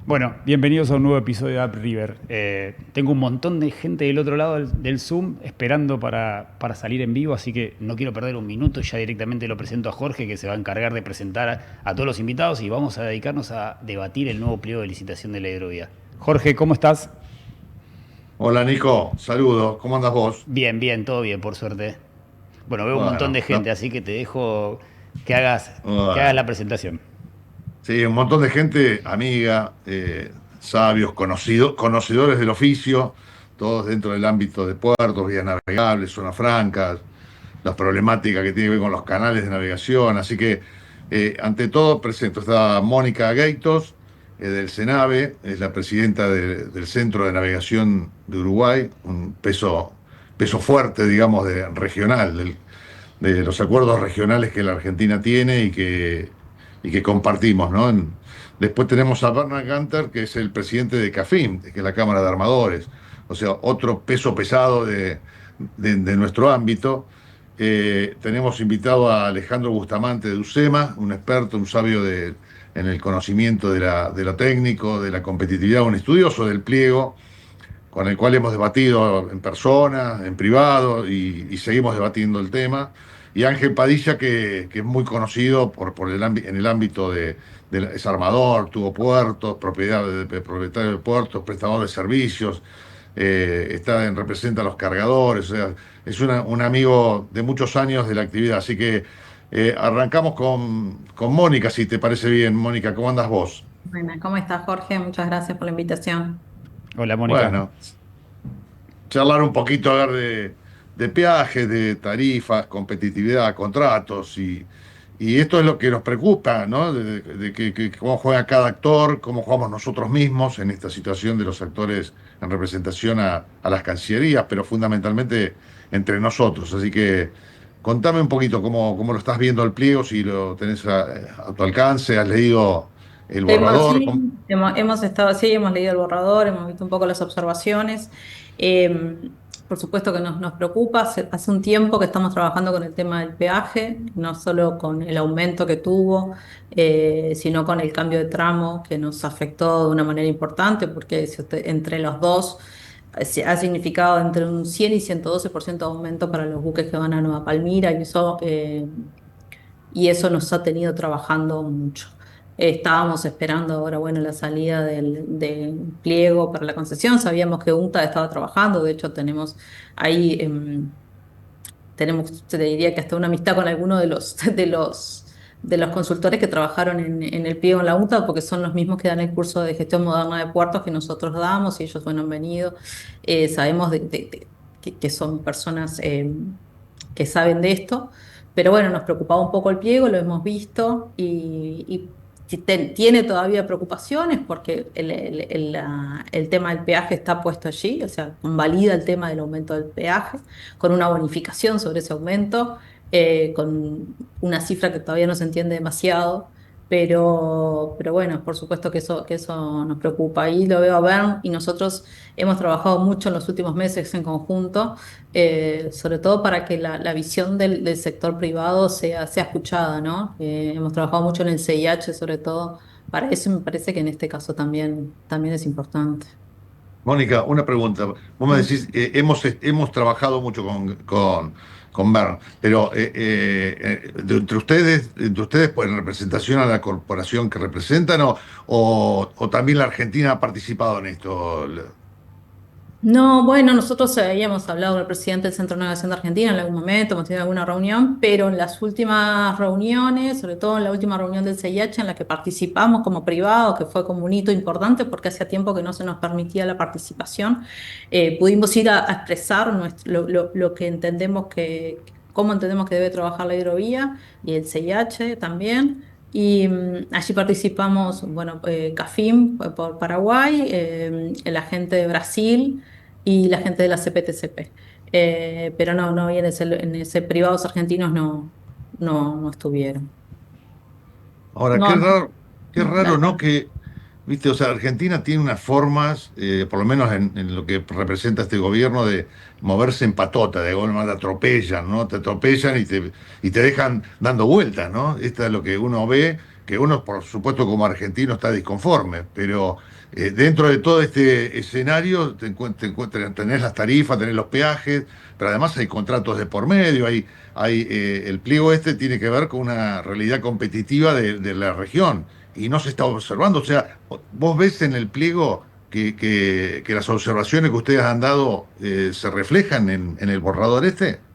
Bueno, bienvenidos a un nuevo episodio de Up River. Tengo un montón de gente del otro lado del Zoom esperando para salir en vivo, así que no quiero perder un minuto. Ya directamente lo presento a Jorge, que se va a encargar de presentar a todos los invitados y vamos a dedicarnos a debatir el nuevo pliego de licitación de la hidrovía. Jorge, ¿cómo estás? Hola Nico, saludos, ¿cómo andas vos? Bien, bien, todo bien, por suerte. Bueno, veo un montón de Bueno, gente, así que te dejo que hagas la bueno, presentación. sí, un montón de gente, amiga, sabios, conocedores del oficio, todos dentro del ámbito de puertos, vías navegables, zonas francas, las problemáticas que tiene que ver con los canales de navegación. Así que, ante todo, presento, está Mónica Gaitos, del CENAVE, es la presidenta del Centro de Navegación de Uruguay, un peso fuerte, digamos, regional, de los acuerdos regionales que la Argentina tiene y que compartimos, ¿no? Después tenemos a Bernard Ganter, que es el presidente de CAFIM, que es la Cámara de Armadores, o sea, otro peso pesado de nuestro ámbito. Tenemos invitado a Alejandro Bustamante de UCEMA, un experto, un sabio en el conocimiento de lo técnico, de la competitividad, un estudioso del pliego, con el cual hemos debatido en persona, en privado, y seguimos debatiendo el tema. Y Ángel Padilla, que es muy conocido en el ámbito es armador, tuvo puertos, propietario de puertos, prestador de servicios, representa a los cargadores, o sea, es un amigo de muchos años de la actividad. Así que arrancamos con Mónica, si te parece bien. Mónica, ¿cómo andas vos? Bueno, ¿cómo estás, Jorge? Muchas gracias por la invitación. Hola, Mónica. Bueno, charlar un poquito, a ver, de peajes, de tarifas, competitividad, contratos, y esto es lo que nos preocupa, ¿no? De cómo juega cada actor, cómo jugamos nosotros mismos en esta situación de los actores en representación a las cancillerías, pero fundamentalmente entre nosotros. Así que contame un poquito cómo lo estás viendo el pliego, si lo tenés a tu alcance, has leído el borrador. Hemos estado, sí, hemos leído el borrador, hemos visto un poco las observaciones. Eh, por supuesto que nos preocupa. Hace un tiempo que estamos trabajando con el tema del peaje, no solo con el aumento que tuvo, sino con el cambio de tramo que nos afectó de una manera importante, porque entre los dos ha significado entre un 100 y 112% de aumento para los buques que van a Nueva Palmira, y eso nos ha tenido trabajando mucho. Estábamos esperando ahora, bueno, la salida del pliego para la concesión. Sabíamos que UNTA estaba trabajando, de hecho tenemos ahí, te diría que hasta una amistad con alguno de los, de los consultores que trabajaron en el pliego en la UNTA, porque son los mismos que dan el curso de gestión moderna de puertos que nosotros damos, y ellos, bueno, han venido. Sabemos que son personas que saben de esto. Pero bueno, nos preocupaba un poco el pliego, lo hemos visto, y si tiene todavía preocupaciones porque el tema del peaje está puesto allí, o sea, convalida el tema del aumento del peaje, con una bonificación sobre ese aumento, con una cifra que todavía no se entiende demasiado. Pero bueno, por supuesto que eso nos preocupa. Y lo veo a ver, y nosotros hemos trabajado mucho en los últimos meses en conjunto, sobre todo para que la visión del sector privado sea escuchada, ¿no? Hemos trabajado mucho en el CIH, sobre todo para eso, y me parece que en este caso también es importante. Mónica, una pregunta. Vos me Mm. decís, hemos trabajado mucho con Bern, pero entre ustedes, pues, en representación a la corporación que representan, o también la Argentina ha participado en esto. No, bueno, nosotros habíamos hablado con el presidente del Centro de Navegación de Argentina en algún momento, hemos tenido alguna reunión, pero en las últimas reuniones, sobre todo en la última reunión del CIH en la que participamos como privado, que fue como un hito importante porque hacía tiempo que no se nos permitía la participación, pudimos ir a expresar lo que entendemos cómo entendemos que debe trabajar la hidrovía, y el CIH también. Y allí participamos, bueno, CAFIM por Paraguay, la gente de Brasil y la gente de la CPTCP. Pero no, y en ese privados argentinos no estuvieron. Ahora, No, qué raro, ¿no? dale. Que, viste, o sea, Argentina tiene unas formas, por lo menos en lo que representa este gobierno, de moverse en patota, de alguna manera te atropellan, ¿no? Te atropellan y te dejan dando vueltas, ¿no? Esto es lo que uno ve, que uno, por supuesto, como argentino está disconforme, pero dentro de todo este escenario tenés las tarifas, tenés los peajes, pero además hay contratos de por medio, el pliego este tiene que ver con una realidad competitiva de la región y no se está observando. O sea, vos ves en el pliego que las observaciones que ustedes han dado se reflejan en el borrador este.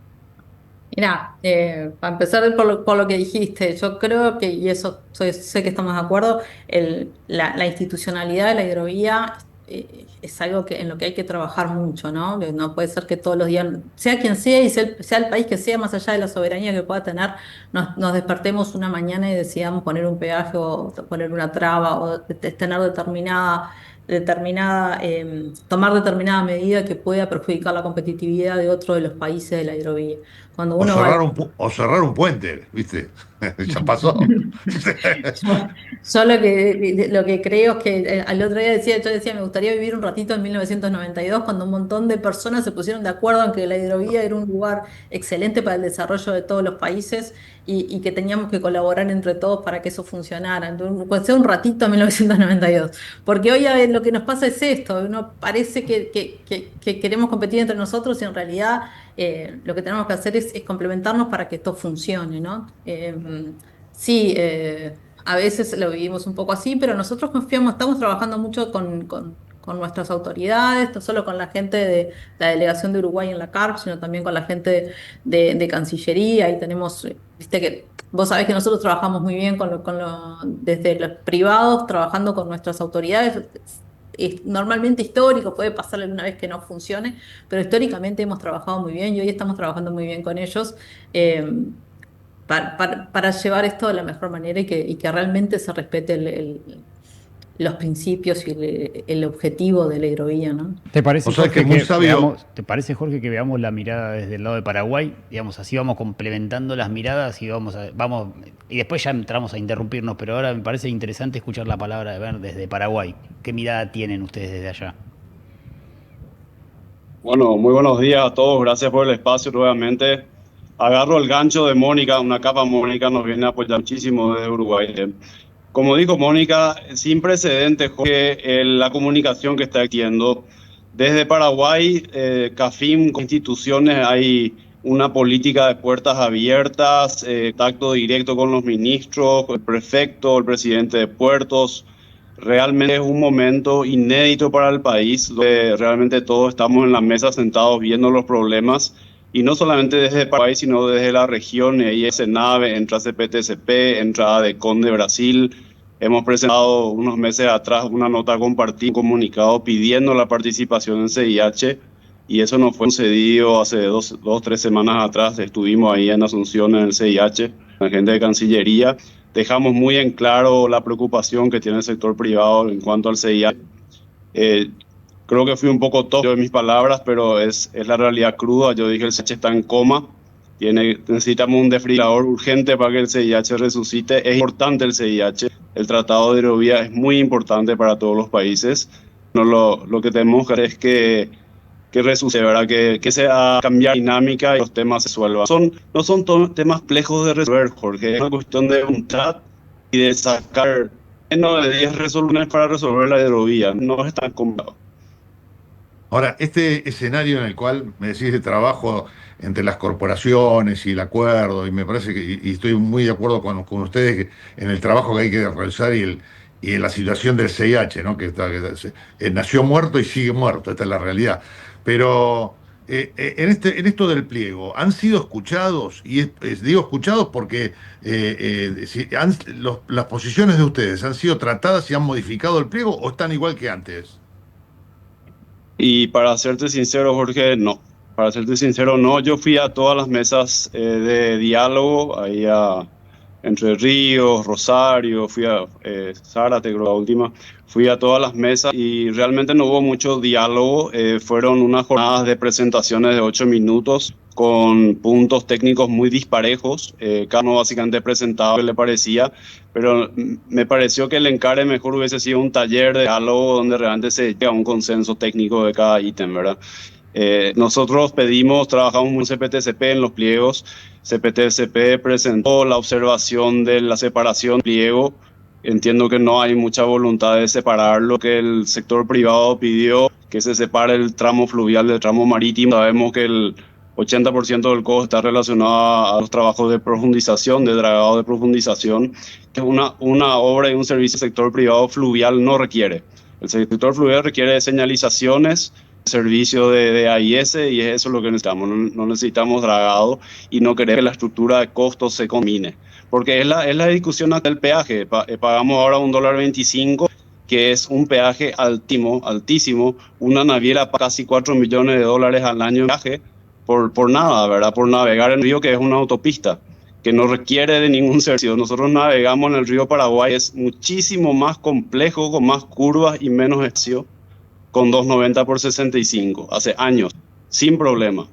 Mira, para empezar por lo que dijiste, yo creo que, y eso sé que estamos de acuerdo, la institucionalidad de la hidrovía es algo en lo que hay que trabajar mucho, ¿no? Que no puede ser que todos los días, sea quien sea y sea el país que sea, más allá de la soberanía que pueda tener, nos despertemos una mañana y decidamos poner un peaje o poner una traba o tener tomar determinada medida que pueda perjudicar la competitividad de otro de los países de la hidrovía. Cuando O uno va cerrar o cerrar un puente, ¿viste? Ya pasó. yo lo que creo es que al otro día yo decía, me gustaría vivir un ratito en 1992, cuando un montón de personas se pusieron de acuerdo en que la hidrovía era un lugar excelente para el desarrollo de todos los países y que teníamos que colaborar entre todos para que eso funcionara. Entonces, pues sea un ratito en 1992. Porque hoy lo que nos pasa es esto, uno parece que queremos competir entre nosotros y en realidad lo que tenemos que hacer es complementarnos para que esto funcione, ¿no? Sí, a veces lo vivimos un poco así, pero nosotros confiamos, estamos trabajando mucho con nuestras autoridades, no solo con la gente de la delegación de Uruguay en la CARP, sino también con la gente de Cancillería, y tenemos, viste que vos sabés que nosotros trabajamos muy bien desde los privados, trabajando con nuestras autoridades. Es normalmente histórico, puede pasar alguna vez que no funcione, pero históricamente hemos trabajado muy bien y hoy estamos trabajando muy bien con ellos. eh, para llevar esto de la mejor manera y que realmente se respete los principios y el objetivo de la hidrovía, ¿no? ¿Te parece, O sea que Jorge, es muy sabio. Jorge, que veamos la mirada desde el lado de Paraguay? Digamos, así vamos complementando las miradas y y después ya entramos a interrumpirnos, pero ahora me parece interesante escuchar la palabra de ver desde Paraguay. ¿Qué mirada tienen ustedes desde allá? Bueno, muy buenos días a todos, gracias por el espacio nuevamente. Agarro el gancho de Mónica, una capa Mónica nos viene a apoyar muchísimo desde Uruguay. Como dijo Mónica, sin precedentes, Jorge, la comunicación que está haciendo desde Paraguay, CAFIM, con instituciones, hay una política de puertas abiertas, tacto directo con los ministros, el prefecto, el presidente de puertos. Realmente es un momento inédito para el país, donde realmente todos estamos en la mesa sentados viendo los problemas, y no solamente desde Paraguay, sino desde la región. Ahí es CENAVE, entra CPTCP, entra ADECON de Brasil. Hemos presentado unos meses atrás una nota compartida, un comunicado pidiendo la participación en CIH, y eso nos fue concedido hace tres semanas atrás. Estuvimos ahí en Asunción en el CIH, la gente de Cancillería. Dejamos muy en claro la preocupación que tiene el sector privado en cuanto al CIH. Creo que fui un poco tosco en mis palabras, pero es la realidad cruda. Yo dije: el CIH está en coma, necesitamos un desfibrilador urgente para que el CIH resucite. Es importante el CIH, el Tratado de Hidrovía es muy importante para todos los países. No, lo que tenemos que hacer es que resucite, ¿verdad? Que sea cambiar dinámica y los temas se resuelvan. No son temas complejos de resolver, Jorge. Es una cuestión de voluntad y de sacar menos de 10 resoluciones para resolver la hidrovía. No es tan complicado. Ahora, este escenario en el cual me decís de trabajo entre las corporaciones y el acuerdo, y me parece y estoy muy de acuerdo con ustedes en el trabajo que hay que realizar y en la situación del CIH, ¿no? Nació muerto y sigue muerto, esta es la realidad. Pero en esto del pliego, ¿han sido escuchados? Y digo escuchados porque las posiciones de ustedes han sido tratadas y han modificado el pliego o están igual que antes. Y para serte sincero, Jorge, no. Para serte sincero, no. Yo fui a todas las mesas de diálogo, ahí a Entre Ríos, Rosario, fui a Zárate, creo, la última. Fui a todas las mesas y realmente no hubo mucho diálogo. Fueron unas jornadas de presentaciones de 8 minutos con puntos técnicos muy disparejos. Cada uno básicamente presentaba lo que le parecía, pero me pareció que el encare mejor hubiese sido un taller de diálogo donde realmente se llega a un consenso técnico de cada ítem, ¿verdad? Nosotros trabajamos con CPTCP en los pliegos. CPTCP presentó la observación de la separación del pliego. Entiendo que no hay mucha voluntad de separarlo, que el sector privado pidió que se separe el tramo fluvial del tramo marítimo. Sabemos que el 80% del costo está relacionado a los trabajos de profundización, de dragado de profundización, que una obra y un servicio del sector privado fluvial no requiere. El sector fluvial requiere de señalizaciones, servicio de AIS, y eso es lo que necesitamos. No necesitamos dragado y no queremos que la estructura de costos se combine. Porque es la discusión del peaje. Pagamos ahora $1.25, que es un peaje altísimo. Una naviera paga casi $4 millones al año de peaje por nada, ¿verdad? Por navegar en el río, que es una autopista, que no requiere de ningún servicio. Nosotros navegamos en el río Paraguay, es muchísimo más complejo, con más curvas y menos espacio, con 290 por 65, hace años, sin problema.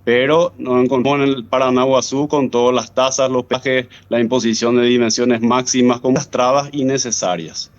Pero nos encontramos en el Paranaguazú con todas las tasas, los peajes, la imposición de dimensiones máximas, con las trabas innecesarias.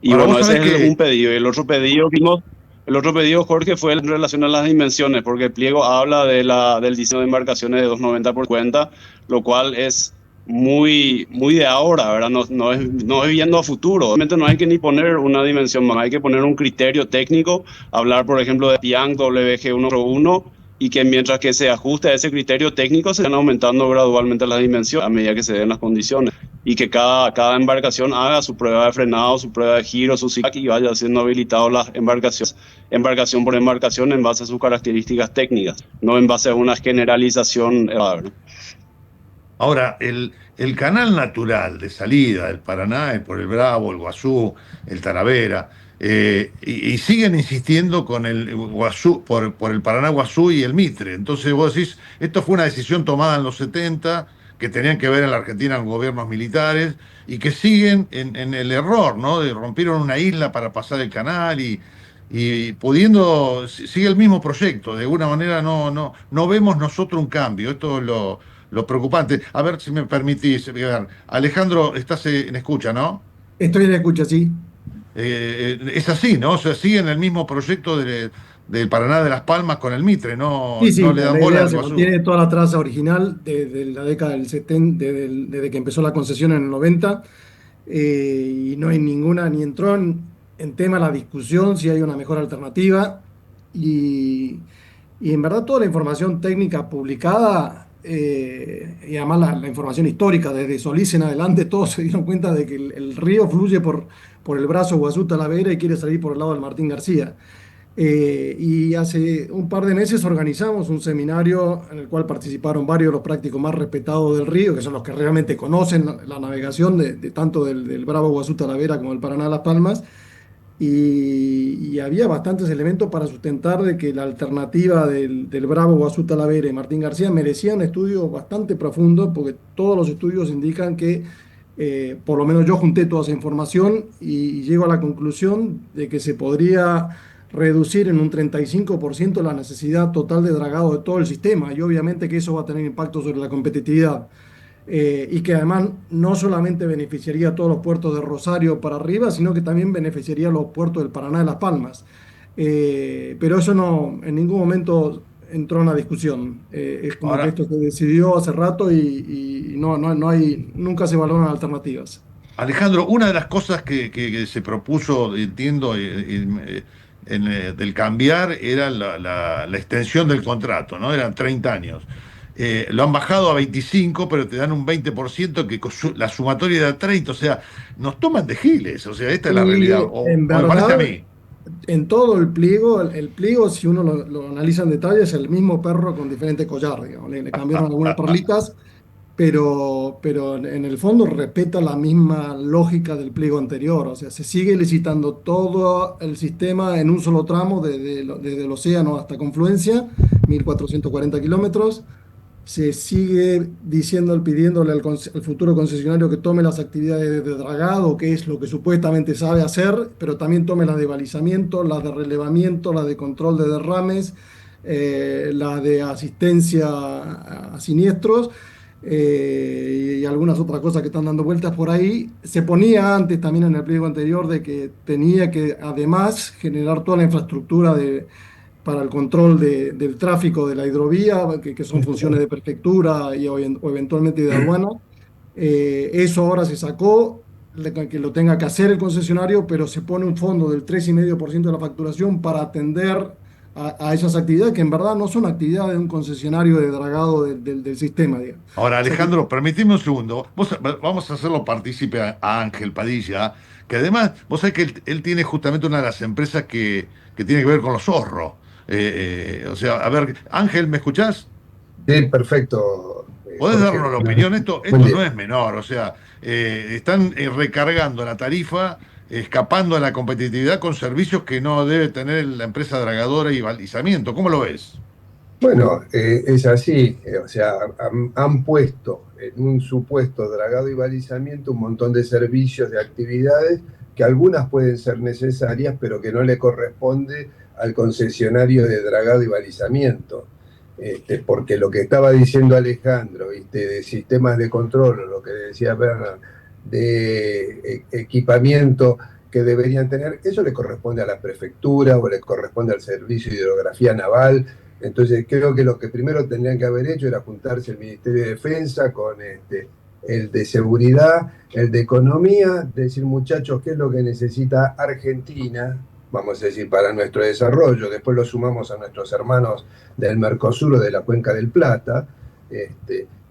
Y Ahora, bueno, vos ese sabés es que un pedido. Y el otro pedido, Jorge, fue en relación a las dimensiones, porque el pliego habla del diseño de embarcaciones de 290 por 50, lo cual es muy de ahora, ¿verdad? No es viendo a futuro. Obviamente no hay que ni poner una dimensión más, hay que poner un criterio técnico, hablar, por ejemplo, de Piang WG101, y que mientras que se ajuste a ese criterio técnico, se van aumentando gradualmente las dimensiones a medida que se den las condiciones. Y que cada embarcación haga su prueba de frenado, su prueba de giro, su zigzag, y vaya siendo habilitadas las embarcaciones, embarcación por embarcación, en base a sus características técnicas, no en base a una generalización. ahora, el canal natural de salida del Paraná es por el Bravo, el Guazú, el Talavera, y siguen insistiendo con el Guazú, por el Paraná Guazú y el Mitre. Entonces vos decís, esto fue una decisión tomada en los 70, que tenían que ver en la Argentina con gobiernos militares, y que siguen en el error, ¿no? Rompieron una isla para pasar el canal y pudiendo, sigue el mismo proyecto. De alguna manera no vemos nosotros un cambio. Esto es lo preocupante. A ver si me permitís. Alejandro, estás en escucha, ¿no? Estoy en escucha, sí. Es así, ¿no? O sea, siguen el mismo proyecto del Paraná de Las Palmas con el Mitre, Sí, no sí, le dan la bola idea al se Guazú. mantiene toda la traza original desde la década del 70, desde que empezó la concesión en el 90, y no hay ninguna, ni entró en tema la discusión si hay una mejor alternativa. Y, y en verdad toda la información técnica publicada, y además la información histórica, desde Solís en adelante, todos se dieron cuenta de que el río fluye por el brazo Guazú-Talavera y quiere salir por el lado del Martín García. Y hace un par de meses organizamos un seminario en el cual participaron varios de los prácticos más respetados del río, que son los que realmente conocen la navegación de tanto del Bravo Guazú Talavera como del Paraná Las Palmas. Y había bastantes elementos para sustentar de que la alternativa del Bravo Guazú Talavera y Martín García merecía un estudio bastante profundo, porque todos los estudios indican que, por lo menos yo junté toda esa información y llego a la conclusión de que se podría reducir en un 35% la necesidad total de dragado de todo el sistema, y obviamente que eso va a tener impacto sobre la competitividad. Y que además no solamente beneficiaría a todos los puertos de Rosario para arriba, sino que también beneficiaría a los puertos del Paraná de Las Palmas. Pero eso no, en ningún momento entró en la discusión. Es como que Ahora, esto se decidió hace rato y no hay, nunca se valoran alternativas. Alejandro, una de las cosas que se propuso, entiendo, del cambiar era la extensión del contrato, ¿no? Eran 30 años. Lo han bajado a 25, pero te dan un 20% que la sumatoria era 30, o sea, nos toman de giles, o sea, esta es la Y realidad, en o me parece a verdad, mí. en todo el pliego, el pliego, si uno lo analiza en detalle, es el mismo perro con diferente collar, digamos. Le cambiaron algunas perlitas, pero en el fondo respeta la misma lógica del pliego anterior. O sea, se sigue licitando todo el sistema en un solo tramo, desde el océano hasta Confluencia, 1.440 kilómetros. Se sigue diciendo, pidiéndole al futuro concesionario que tome las actividades de dragado, que es lo que supuestamente sabe hacer, pero también tome las de balizamiento, las de relevamiento, las de control de derrames, las de asistencia a siniestros, y algunas otras cosas que están dando vueltas por ahí. Se ponía antes también en el pliego anterior de que tenía que además generar toda la infraestructura para el control del tráfico de la hidrovía, que son funciones de prefectura o eventualmente de aduana. Eso ahora se sacó, que lo tenga que hacer el concesionario, pero se pone un fondo del 3,5% de la facturación para atender a esas actividades que en verdad no son actividades de un concesionario de dragado del sistema, digamos. Ahora, O sea que Alejandro, permitime un segundo. Vamos a hacerlo partícipe a Ángel Padilla, que además, vos sabés que él tiene justamente una de las empresas que tiene que ver con los zorros. O sea, a ver, Ángel, ¿me escuchás? Sí, perfecto, ¿Podés Jorge. darnos la opinión? Esto, Buen esto no día. es menor, o sea, están recargando la tarifa, escapando a la competitividad con servicios que no debe tener la empresa dragadora y balizamiento. ¿Cómo lo ves? Bueno, es así, o sea, han puesto en un supuesto dragado y balizamiento un montón de servicios, de actividades, que algunas pueden ser necesarias, pero que no le corresponde al concesionario de dragado y balizamiento. Porque lo que estaba diciendo Alejandro, ¿viste? De sistemas de control, o lo que decía Bernard, de equipamiento que deberían tener, eso le corresponde a la prefectura o le corresponde al Servicio de Hidrografía Naval. Entonces creo que lo que primero tendrían que haber hecho era juntarse el Ministerio de Defensa con el de Seguridad, el de Economía, decir, muchachos, ¿qué es lo que necesita Argentina? Vamos a decir, para nuestro desarrollo. Después lo sumamos a nuestros hermanos del Mercosur o de la Cuenca del Plata.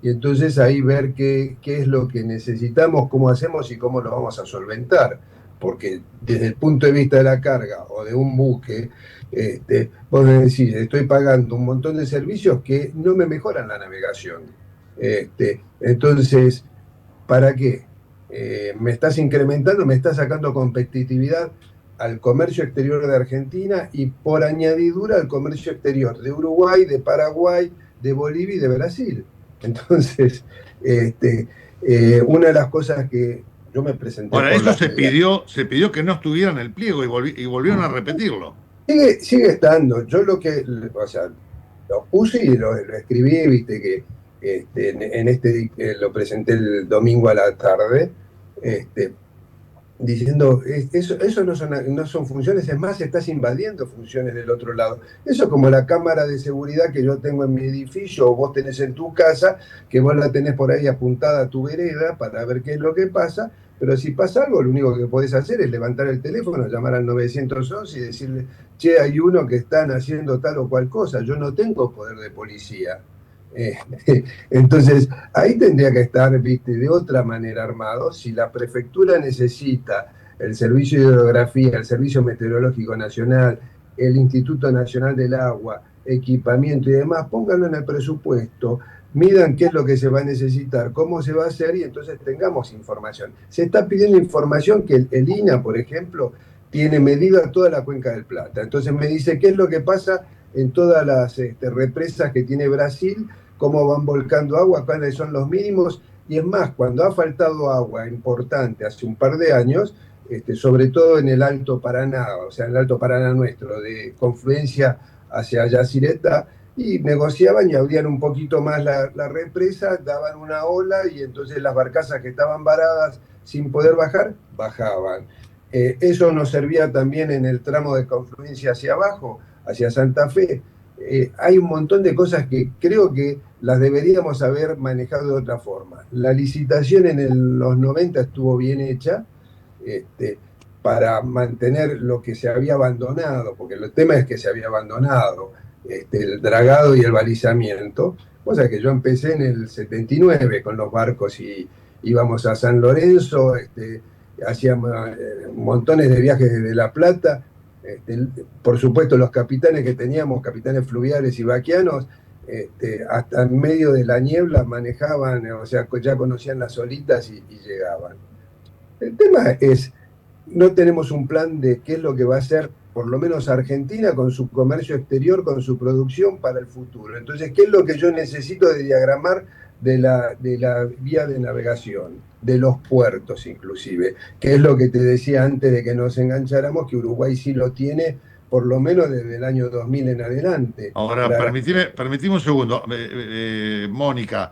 Y entonces ahí ver qué es lo que necesitamos, cómo hacemos y cómo lo vamos a solventar. Porque desde el punto de vista de la carga o de un buque, vos decís, estoy pagando un montón de servicios que no me mejoran la navegación. Entonces, ¿para qué? Me estás incrementando, me estás sacando competitividad al comercio exterior de Argentina y por añadidura al comercio exterior de Uruguay, de Paraguay, de Bolivia y de Brasil. Entonces, una de las cosas que yo me presenté Ahora, por eso las se pidió que no estuviera en el pliego y volvieron a repetirlo. sigue estando. Yo o sea, lo puse y lo escribí, viste que lo presenté el domingo a la tarde, este, diciendo, eso no son funciones, es más, estás invadiendo funciones del otro lado. Eso es como la cámara de seguridad que yo tengo en mi edificio o vos tenés en tu casa, que vos la tenés por ahí apuntada a tu vereda para ver qué es lo que pasa, pero si pasa algo, lo único que podés hacer es levantar el teléfono, llamar al 911 y decirle, che, hay uno que están haciendo tal o cual cosa, yo no tengo poder de policía. Eh, entonces, ahí tendría que estar, viste, de otra manera armado. Si la prefectura necesita el Servicio de Hidrografía, el Servicio Meteorológico Nacional, el Instituto Nacional del Agua, equipamiento y demás, pónganlo en el presupuesto, midan qué es lo que se va a necesitar, cómo se va a hacer y entonces tengamos información. Se está pidiendo información que el INA, por ejemplo, tiene medida toda la cuenca del Plata. Entonces me dice qué es lo que pasa en todas las represas que tiene Brasil, cómo van volcando agua, cuáles son los mínimos. Y es más, cuando ha faltado agua importante hace un par de años, sobre todo en el Alto Paraná, o sea, en el Alto Paraná nuestro, de confluencia hacia Yacyretá, y negociaban y abrían un poquito más la represa, daban una ola y entonces las barcazas que estaban varadas sin poder bajar, bajaban. Eso nos servía también en el tramo de confluencia hacia abajo, hacia Santa Fe. Hay un montón de cosas que creo que las deberíamos haber manejado de otra forma. La licitación en los 90 estuvo bien hecha, para mantener lo que se había abandonado, porque el tema es que se había abandonado el dragado y el balizamiento, cosa que yo empecé en el 79 con los barcos y íbamos a San Lorenzo, hacíamos montones de viajes desde La Plata. Por supuesto, los capitanes que teníamos, capitanes fluviales y vaquianos, hasta en medio de la niebla manejaban, o sea, ya conocían las olitas y llegaban. El tema es, no tenemos un plan de qué es lo que va a hacer, por lo menos Argentina, con su comercio exterior, con su producción para el futuro. Entonces, ¿qué es lo que yo necesito de diagramar de la vía de navegación, de los puertos inclusive? ¿Qué es lo que te decía antes de que nos engancháramos? Que Uruguay sí lo tiene, por lo menos desde el año 2000 en adelante. Ahora, permitime un segundo, Mónica.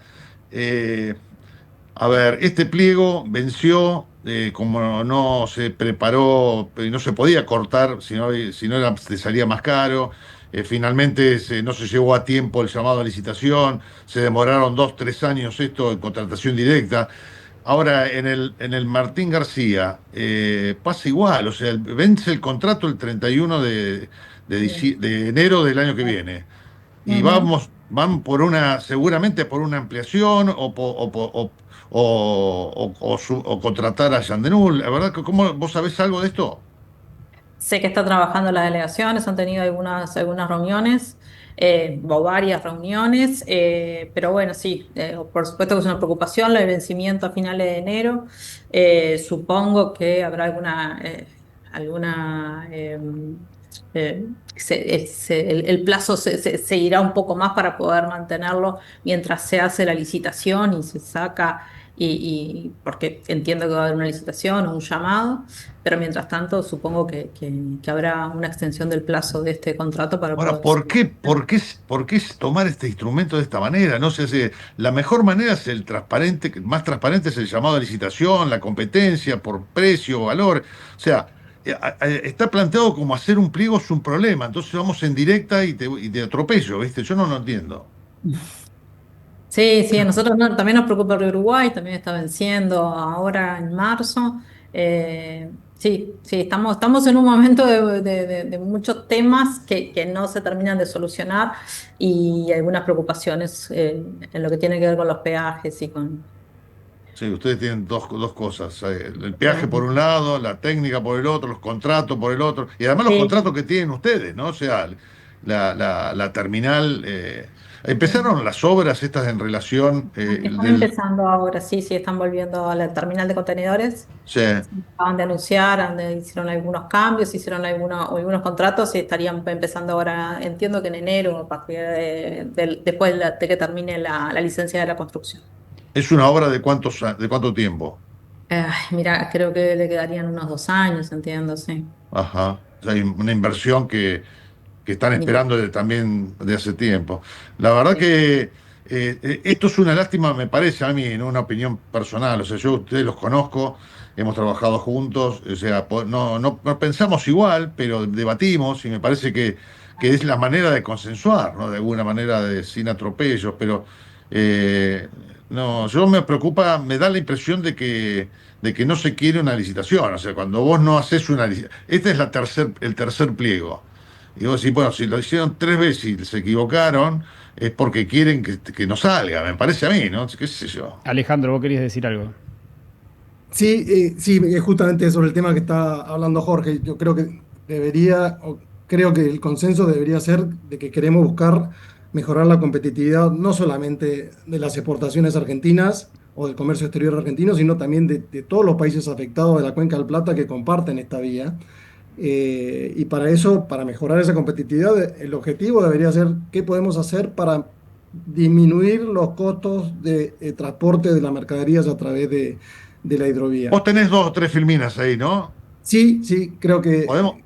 A ver, este pliego venció como no se preparó y no se podía cortar, si no te salía más caro. Finalmente no se llevó a tiempo el llamado a licitación, se demoraron 2, 3 años esto en contratación directa. Ahora, en el Martín García pasa igual, o sea, vence el contrato el 31 de enero del año que viene. Y Ujú. van seguramente por una ampliación o contratar a Yandenul. La verdad que, ¿cómo vos sabés algo de esto? Sé que está trabajando las delegaciones, han tenido algunas reuniones, o varias reuniones, pero bueno, sí, por supuesto que es una preocupación el vencimiento a finales de enero. Supongo que habrá alguna el plazo se irá un poco más para poder mantenerlo mientras se hace la licitación y se saca, porque entiendo que va a haber una licitación o un llamado. Pero mientras tanto, supongo que habrá una extensión del plazo de este contrato para Ahora, poder ¿por seguir. qué, por qué, por qué tomar este instrumento de esta manera? No sé, la mejor manera es el transparente, más transparente es el llamado a licitación, la competencia por precio, valor. O sea, está planteado como hacer un pliego es un problema. Entonces vamos en directa y te atropello, ¿viste? Yo no lo entiendo. Sí, sí, a nosotros también nos preocupa el Uruguay, también está venciendo ahora en marzo. Sí, sí, estamos en un momento de muchos temas que no se terminan de solucionar y algunas preocupaciones en lo que tiene que ver con los peajes y con... Sí, ustedes tienen dos cosas, el peaje por un lado, la técnica por el otro, los contratos por el otro, y además los Sí. contratos que tienen ustedes, ¿no? O sea, la terminal, empezaron las obras estas en relación Están empezando ahora, sí, sí, están volviendo a la terminal de contenedores. sí, Acaban de anunciar, hicieron algunos cambios, hicieron algunos contratos y estarían empezando ahora, entiendo que en enero, a partir después de que termine la licencia de la construcción. es una obra de cuánto tiempo. Ay, mira, creo que le quedarían unos 2 años, entiendo, sí. Ajá. O sea, hay una inversión que están Mira, esperando también de hace tiempo. La verdad sí. que esto es una lástima, me parece a mí, en una opinión personal. O sea, yo a ustedes los conozco, hemos trabajado juntos, o sea, no pensamos igual, pero debatimos y me parece que es la manera de consensuar, ¿no? De alguna manera, sin atropellos, pero eh, no, yo me preocupa, me da la impresión de que no se quiere una licitación. O sea, cuando vos no haces una licitación, este es el tercer pliego. Y vos decís, bueno, si lo hicieron 3 veces y se equivocaron, es porque quieren que no salga, me parece a mí, ¿no? ¿Qué sé yo? Alejandro, vos querías decir algo. Sí, sí, es justamente sobre el tema que está hablando Jorge. Yo creo que creo que el consenso debería ser de que queremos buscar mejorar la competitividad no solamente de las exportaciones argentinas o del comercio exterior argentino, sino también de todos los países afectados de la Cuenca del Plata que comparten esta vía. Y para eso, para mejorar esa competitividad, el objetivo debería ser qué podemos hacer para disminuir los costos de transporte de las mercaderías a través de la Vos hidrovía. tenés 2 o 3 filminas ahí, ¿no? Sí, sí, creo ¿Podemos, que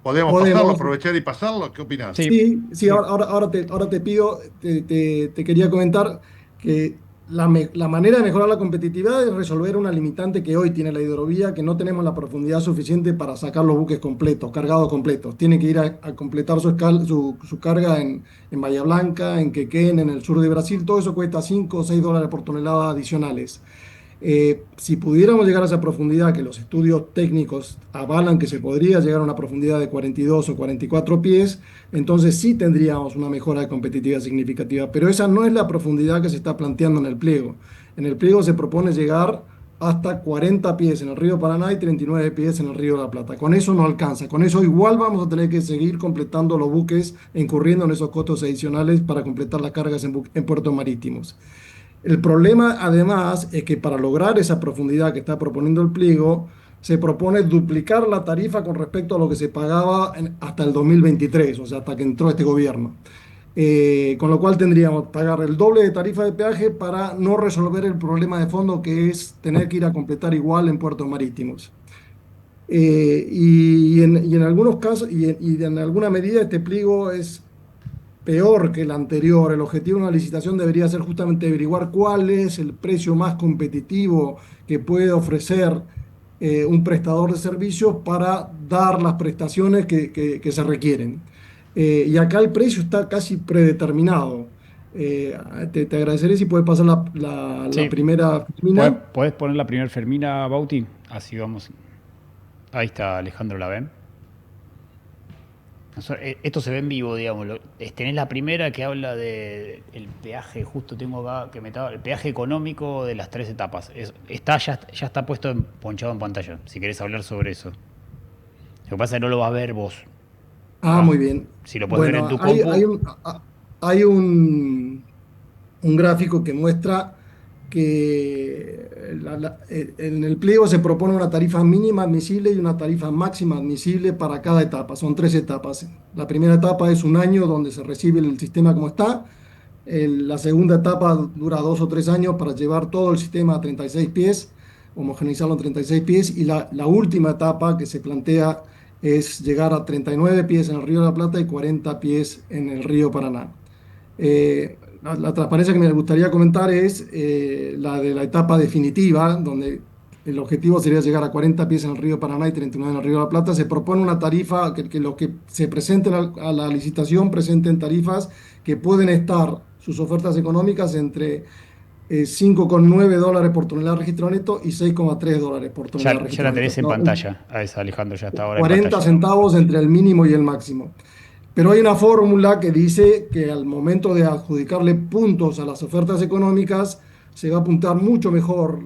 podemos pasarlo, podemos. aprovechar y pasarlo? ¿Qué opinás? Sí, Sí, sí, sí. ahora te pido, te quería comentar que la manera de mejorar la competitividad es resolver una limitante que hoy tiene la hidrovía, que no tenemos la profundidad suficiente para sacar los buques completos, cargados completos. Tiene que ir a completar su carga en Bahía Blanca, en Quequén, en el sur de Brasil. Todo eso cuesta $5 o $6 por tonelada adicionales. Si pudiéramos llegar a esa profundidad, que los estudios técnicos avalan que se podría llegar a una profundidad de 42 o 44 pies, entonces sí tendríamos una mejora de competitividad significativa, pero esa no es la profundidad que se está planteando en el pliego. En el pliego se propone llegar hasta 40 pies en el río Paraná y 39 pies en el río de la Plata. Con eso no alcanza, con eso igual vamos a tener que seguir completando los buques, incurriendo en esos costos adicionales para completar las cargas en puertos marítimos. El problema, además, es que para lograr esa profundidad que está proponiendo el pliego, se propone duplicar la tarifa con respecto a lo que se pagaba hasta el 2023, o sea, hasta que entró este gobierno. Con lo cual tendríamos que pagar el doble de tarifa de peaje para no resolver el problema de fondo que es tener que ir a completar igual en puertos marítimos. Y en algunos casos, y en alguna medida, este pliego es peor que el anterior. El objetivo de una licitación debería ser justamente averiguar cuál es el precio más competitivo que puede ofrecer un prestador de servicios para dar las prestaciones que se requieren. Y acá el precio está casi predeterminado. Te agradeceré si puedes pasar la Sí, primera ¿podés, Fermina. podés poner la primera Fermina, Bauti? Así vamos. Ahí está Alejandro, ¿la ven? Esto se ve en vivo, digamos. Tenés la primera que habla de el peaje, justo tengo acá, el peaje económico de las 3 etapas. Ya está puesto ponchado en pantalla, si querés hablar sobre eso. Lo que pasa es que no lo vas a ver vos. Ah, Ah, muy bien. si lo puedes ver en Bueno, tu compu, hay un gráfico que muestra que en el pliego se propone una tarifa mínima admisible y una tarifa máxima admisible para cada etapa. Son 3 etapas. La primera etapa es un año donde se recibe el sistema como está. La segunda etapa dura 2 o 3 años para llevar todo el sistema a 36 pies, homogeneizarlo en 36 pies. Y la última etapa que se plantea es llegar a 39 pies en el Río de la Plata y 40 pies en el Río Paraná. La transparencia que me gustaría comentar es la de la etapa definitiva, donde el objetivo sería llegar a 40 pies en el río Paraná y 39 en el río de la Plata. Se propone una tarifa que los que se presenten a la licitación presenten tarifas que pueden estar, sus ofertas económicas, entre $5,9 por tonelada de registro neto y $6,3 por tonelada de ya registro la neto. O tenés en sea, pantalla. A esa, Alejandro, ya está ahora en 40 pantalla. centavos entre el mínimo y el máximo. Pero hay una fórmula que dice que al momento de adjudicarle puntos a las ofertas económicas, se va a apuntar mucho mejor,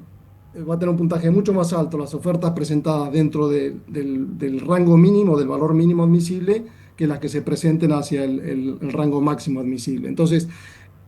va a tener un puntaje mucho más alto las ofertas presentadas dentro del rango mínimo, del valor mínimo admisible, que las que se presenten hacia el rango máximo admisible. Entonces,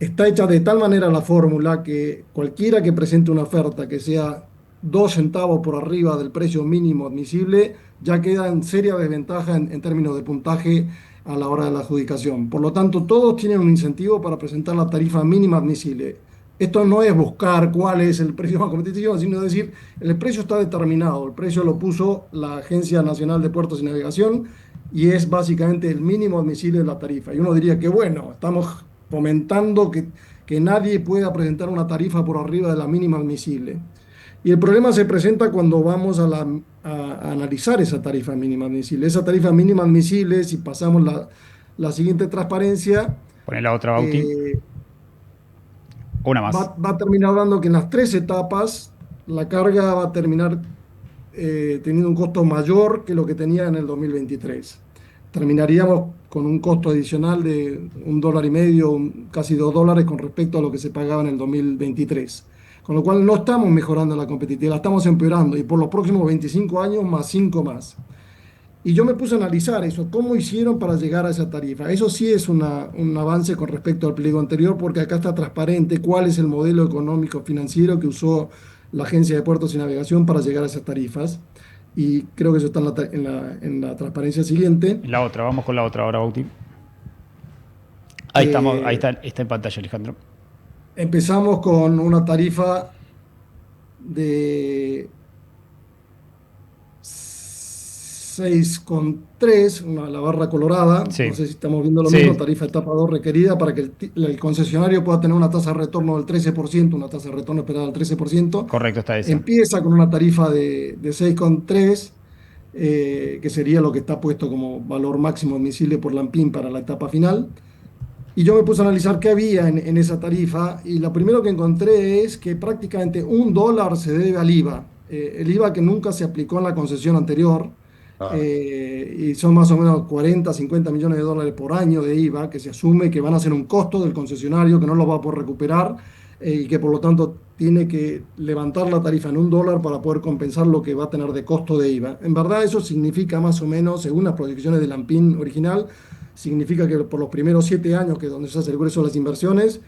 está hecha de tal manera la fórmula que cualquiera que presente una oferta que sea 2 centavos por arriba del precio mínimo admisible, ya queda en seria desventaja en términos de puntaje a la hora de la adjudicación. Por lo tanto, todos tienen un incentivo para presentar la tarifa mínima admisible. Esto no es buscar cuál es el precio más competitivo, sino decir, el precio está determinado, el precio lo puso la Agencia Nacional de Puertos y Navegación y es básicamente el mínimo admisible de la tarifa. Y uno diría que bueno, estamos fomentando que nadie pueda presentar una tarifa por arriba de la mínima admisible. Y el problema se presenta cuando vamos a analizar esa tarifa mínima admisible. Esa tarifa mínima admisible, si pasamos la siguiente transparencia, Poné la otra, Bauti. eh, Una más. va a terminar dando que en las 3 etapas la carga va a terminar teniendo un costo mayor que lo que tenía en el 2023. Terminaríamos con un costo adicional de $1,50, casi $2 con respecto a lo que se pagaba en el 2023. Con lo cual no estamos mejorando la competitividad, la estamos empeorando y por los próximos 25 años más 5 más. Y yo me puse a analizar eso, cómo hicieron para llegar a esa tarifa. Eso sí es un avance con respecto al pliego anterior, porque acá está transparente cuál es el modelo económico financiero que usó la Agencia de Puertos y Navegación para llegar a esas tarifas. Y creo que eso está en la transparencia siguiente. La otra, vamos con la otra ahora, Bauti. Ahí estamos, ahí está en pantalla, Alejandro. Empezamos con una tarifa de 6,3, la barra colorada. Sí. No sé si estamos viendo lo Sí. mismo, tarifa etapa 2 requerida para que el concesionario pueda tener una tasa de retorno del 13%, una tasa de retorno esperada del 13%. Correcto, está esa. Empieza con una tarifa de 6,3, que sería lo que está puesto como valor máximo admisible por la ANPIM para la etapa final. Y yo me puse a analizar qué había en esa tarifa y lo primero que encontré es que prácticamente $1 se debe al IVA. El IVA que nunca se aplicó en la concesión anterior, y son más o menos 40, 50 millones de dólares por año de IVA que se asume que van a ser un costo del concesionario que no lo va a poder recuperar, y que por lo tanto tiene que levantar la tarifa en $1 para poder compensar lo que va a tener de costo de IVA. En verdad eso significa más o menos, según las proyecciones del ANPIN original, significa que por los primeros 7 años, que es donde se hace el grueso de las inversiones,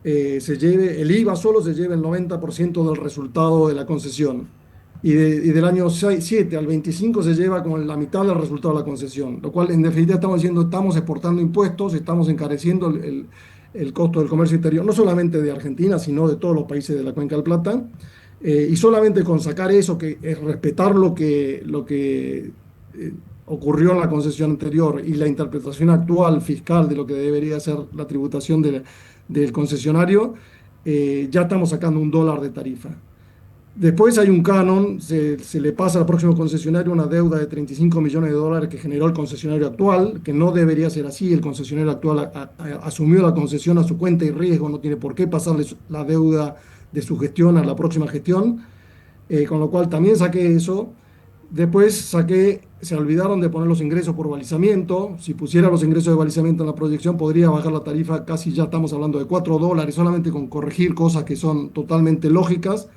el IVA solo se lleva el 90% del resultado de la concesión. Y del año 7 al 25 se lleva como la mitad del resultado de la concesión. Lo cual, en definitiva, estamos diciendo, estamos exportando impuestos, estamos encareciendo el costo del comercio exterior, no solamente de Argentina, sino de todos los países de la Cuenca del Plata. Y solamente con sacar eso, que es respetar lo que ocurrió en la concesión anterior y la interpretación actual fiscal de lo que debería ser la tributación del concesionario, ya estamos sacando $1 de tarifa. Después hay un canon, se le pasa al próximo concesionario una deuda de 35 millones de dólares que generó el concesionario actual, que no debería ser así. El concesionario actual asumió la concesión a su cuenta y riesgo, no tiene por qué pasarle la deuda de su gestión a la próxima gestión, con lo cual también saqué eso. Después saqué, se olvidaron de poner los ingresos por balizamiento. Si pusiera los ingresos de balizamiento en la proyección, podría bajar la tarifa, casi ya estamos hablando de $4, solamente con corregir cosas que son totalmente lógicas.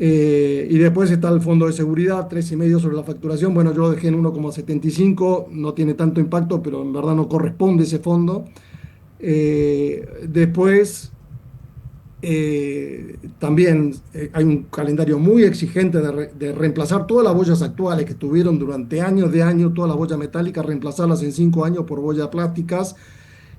Y después está el fondo de seguridad, 3,5 sobre la facturación. Bueno, yo lo dejé en 1,75, no tiene tanto impacto, pero en verdad no corresponde ese fondo. Después, también hay un calendario muy exigente de reemplazar todas las boyas actuales que tuvieron durante años de años, todas las boyas metálicas, reemplazarlas en 5 años por boyas plásticas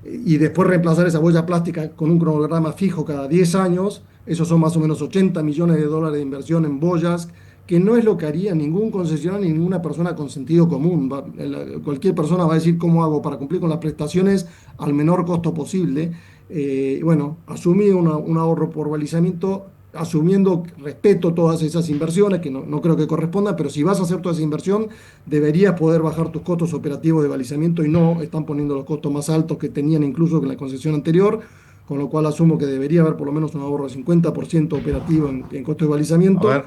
y después reemplazar esa boya plástica con un cronograma fijo cada 10 años. Esos son más o menos 80 millones de dólares de inversión en boyas, que no es lo que haría ningún concesionario ni ninguna persona con sentido común. Cualquier persona va a decir cómo hago para cumplir con las prestaciones al menor costo posible. Bueno, asumí un ahorro por balizamiento, asumiendo, respeto todas esas inversiones, que no creo que correspondan, pero si vas a hacer toda esa inversión, deberías poder bajar tus costos operativos de balizamiento y no están poniendo los costos más altos que tenían incluso que en la concesión anterior, con lo cual asumo que debería haber por lo menos un ahorro de 50% operativo en costos de A balizamiento. ver,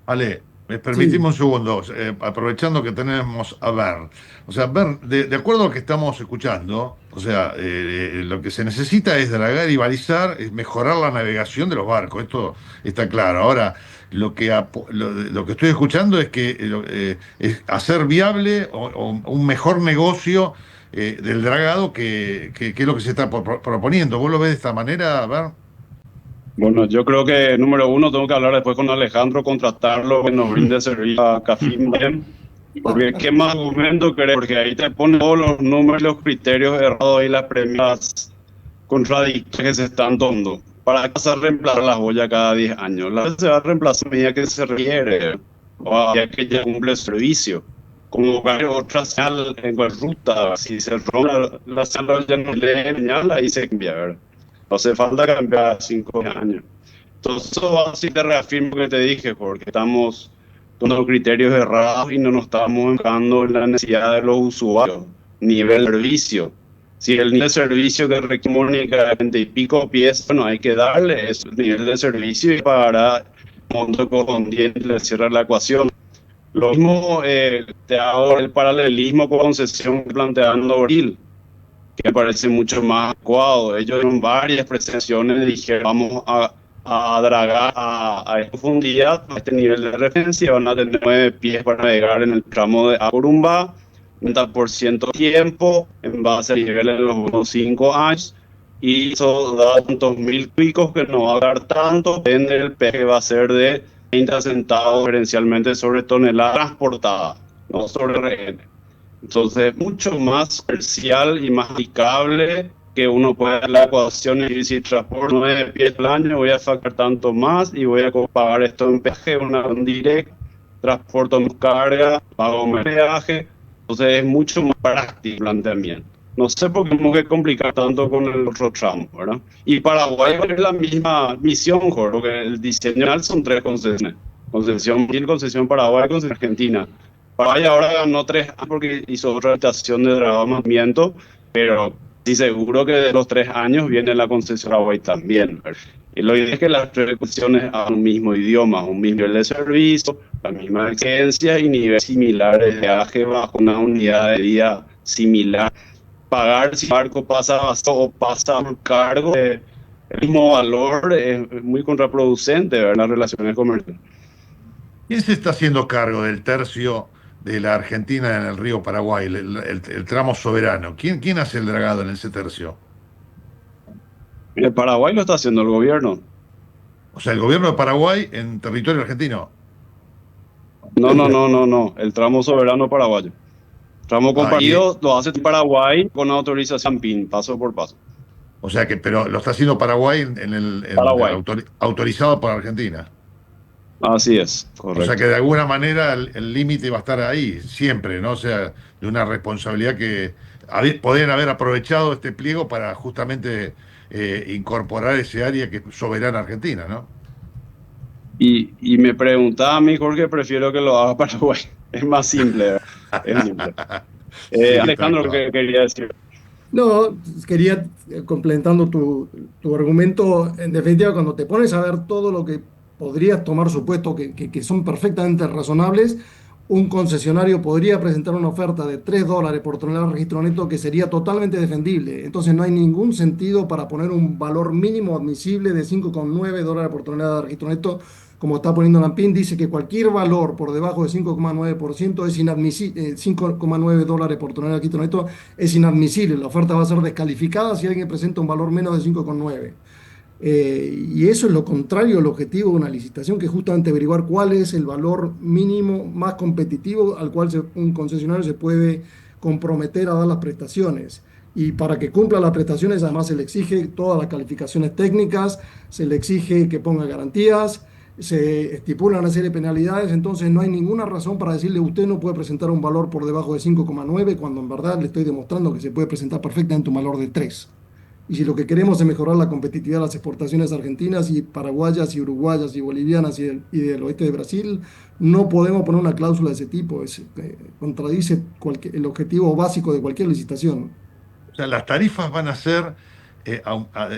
Ale, me Sí, permitimos un segundo, aprovechando que tenemos a Bern. O sea, Bern, de acuerdo a lo que estamos escuchando, o sea, lo que se necesita es dragar y balizar, es mejorar la navegación de los barcos, esto está claro. Ahora, lo que estoy escuchando es que es hacer viable o un mejor negocio del dragado que es lo que se está proponiendo. ¿Vos lo ves de esta manera, Bern? Bueno, yo creo que número uno tengo que hablar después con Alejandro, contratarlo, que nos brinde servicio a Cafim bien, porque qué más argumento querés, porque ahí te ponen todos los números, los criterios errados y las premisas contradictorias que se están tomando. ¿Para qué se reemplazar las boyas cada 10 años? La se va a reemplazar a medida que se requiere, o a medida que ya cumple el servicio. Como cualquier otra señal en cualquier ruta, si se rompe la señal, ya no lee señal, ahí se cambia, ¿verdad? No hace falta cambiar 5 años. Entonces, eso así te reafirmo que te dije, porque estamos con los criterios errados y no nos estamos enfocando en la necesidad de los usuarios, nivel de servicio. Si el nivel de servicio que requiere Mónica es 20 y pico pies, bueno, hay que darle ese nivel de servicio y para el monto correspondiente le cierra la ecuación. Lo mismo, te hago el paralelismo con concesión planteando Abril, que me parece mucho más adecuado. Ellos en varias presentaciones dijeron, vamos a dragar a esta profundidad, a este nivel de referencia, van a tener 9 pies para navegar en el tramo de Acorumba, 90% tiempo, en base a niveles de los últimos 5 años, y eso da tantos mil picos que no va a dar tanto, depende del peje que va a ser de 30 centavos diferencialmente sobre tonelada transportada, no sobre rehén. Entonces, mucho más comercial y más aplicable que uno puede hacer la ecuación y si transporto 9 pies al año, voy a sacar tanto más y voy a pagar esto en peaje, un direct, transporto más carga, pago más peaje. Entonces, es mucho más práctico el planteamiento. No sé por qué tenemos que complicar tanto con el otro tramo, ¿verdad? Y Paraguay va a tener la misma misión, Jorge, porque el diseño final son 3 concesiones. Concesión Brasil, concesión Paraguay, concesión Argentina. Paraguay ahora ganó 3 años porque hizo otra estación de dragamiento, pero sí seguro que de los 3 años viene la concesión Paraguay también. Y lo ideal es que las 3 concesiones hagan un mismo idioma, un mismo nivel de servicio, la misma exigencia y niveles similares de viaje bajo una unidad de vida similar. Pagar si el barco pasa o pasa por cargo, el mismo valor es muy contraproducente, ¿verdad? En las relaciones comerciales. ¿Quién se está haciendo cargo del tercio de la Argentina en el río Paraguay, el tramo soberano? ¿Quién hace el dragado en ese tercio? El Paraguay lo está haciendo el gobierno. O sea, el gobierno de Paraguay en territorio argentino. No. El tramo soberano paraguayo. Tramo Ah, compartido lo hace Paraguay con autorización PIN, paso por paso. o sea que, pero lo está haciendo Paraguay Paraguay. autorizado por Argentina. Así es, O sea correcto. que de alguna manera el límite va a estar ahí, siempre, ¿no? O sea, de una responsabilidad que podrían haber aprovechado este pliego para justamente incorporar ese área que es soberana argentina, ¿no? Y me preguntaba a mí, Jorge, prefiero que lo haga Paraguay. Es más simple, ¿verdad? Es simple. Sí, tal Alejandro, cual. ¿qué quería decir? No, quería, complementando tu argumento, en definitiva, cuando te pones a ver todo lo que podrías tomar supuesto que son perfectamente razonables, un concesionario podría presentar una oferta de $3 por tonelada de registro neto que sería totalmente defendible. Entonces no hay ningún sentido para poner un valor mínimo admisible de $5,9 por tonelada de registro neto, como está poniendo Lampin. Dice que cualquier valor por debajo de 5,9% es inadmisible, $5,9 por tonelada de registro neto es inadmisible. La oferta va a ser descalificada si alguien presenta un valor menos de 5,9. Y eso es lo contrario al objetivo de una licitación, que es justamente averiguar cuál es el valor mínimo más competitivo al cual un concesionario se puede comprometer a dar las prestaciones. Y para que cumpla las prestaciones, además se le exige todas las calificaciones técnicas, se le exige que ponga garantías, se estipula una serie de penalidades. Entonces no hay ninguna razón para decirle usted no puede presentar un valor por debajo de 5,9 cuando en verdad le estoy demostrando que se puede presentar perfectamente un valor de 3. Y si lo que queremos es mejorar la competitividad de las exportaciones argentinas y paraguayas y uruguayas y bolivianas y del oeste de Brasil, no podemos poner una cláusula de ese tipo. Contradice el objetivo básico de cualquier licitación. O sea, las tarifas van a ser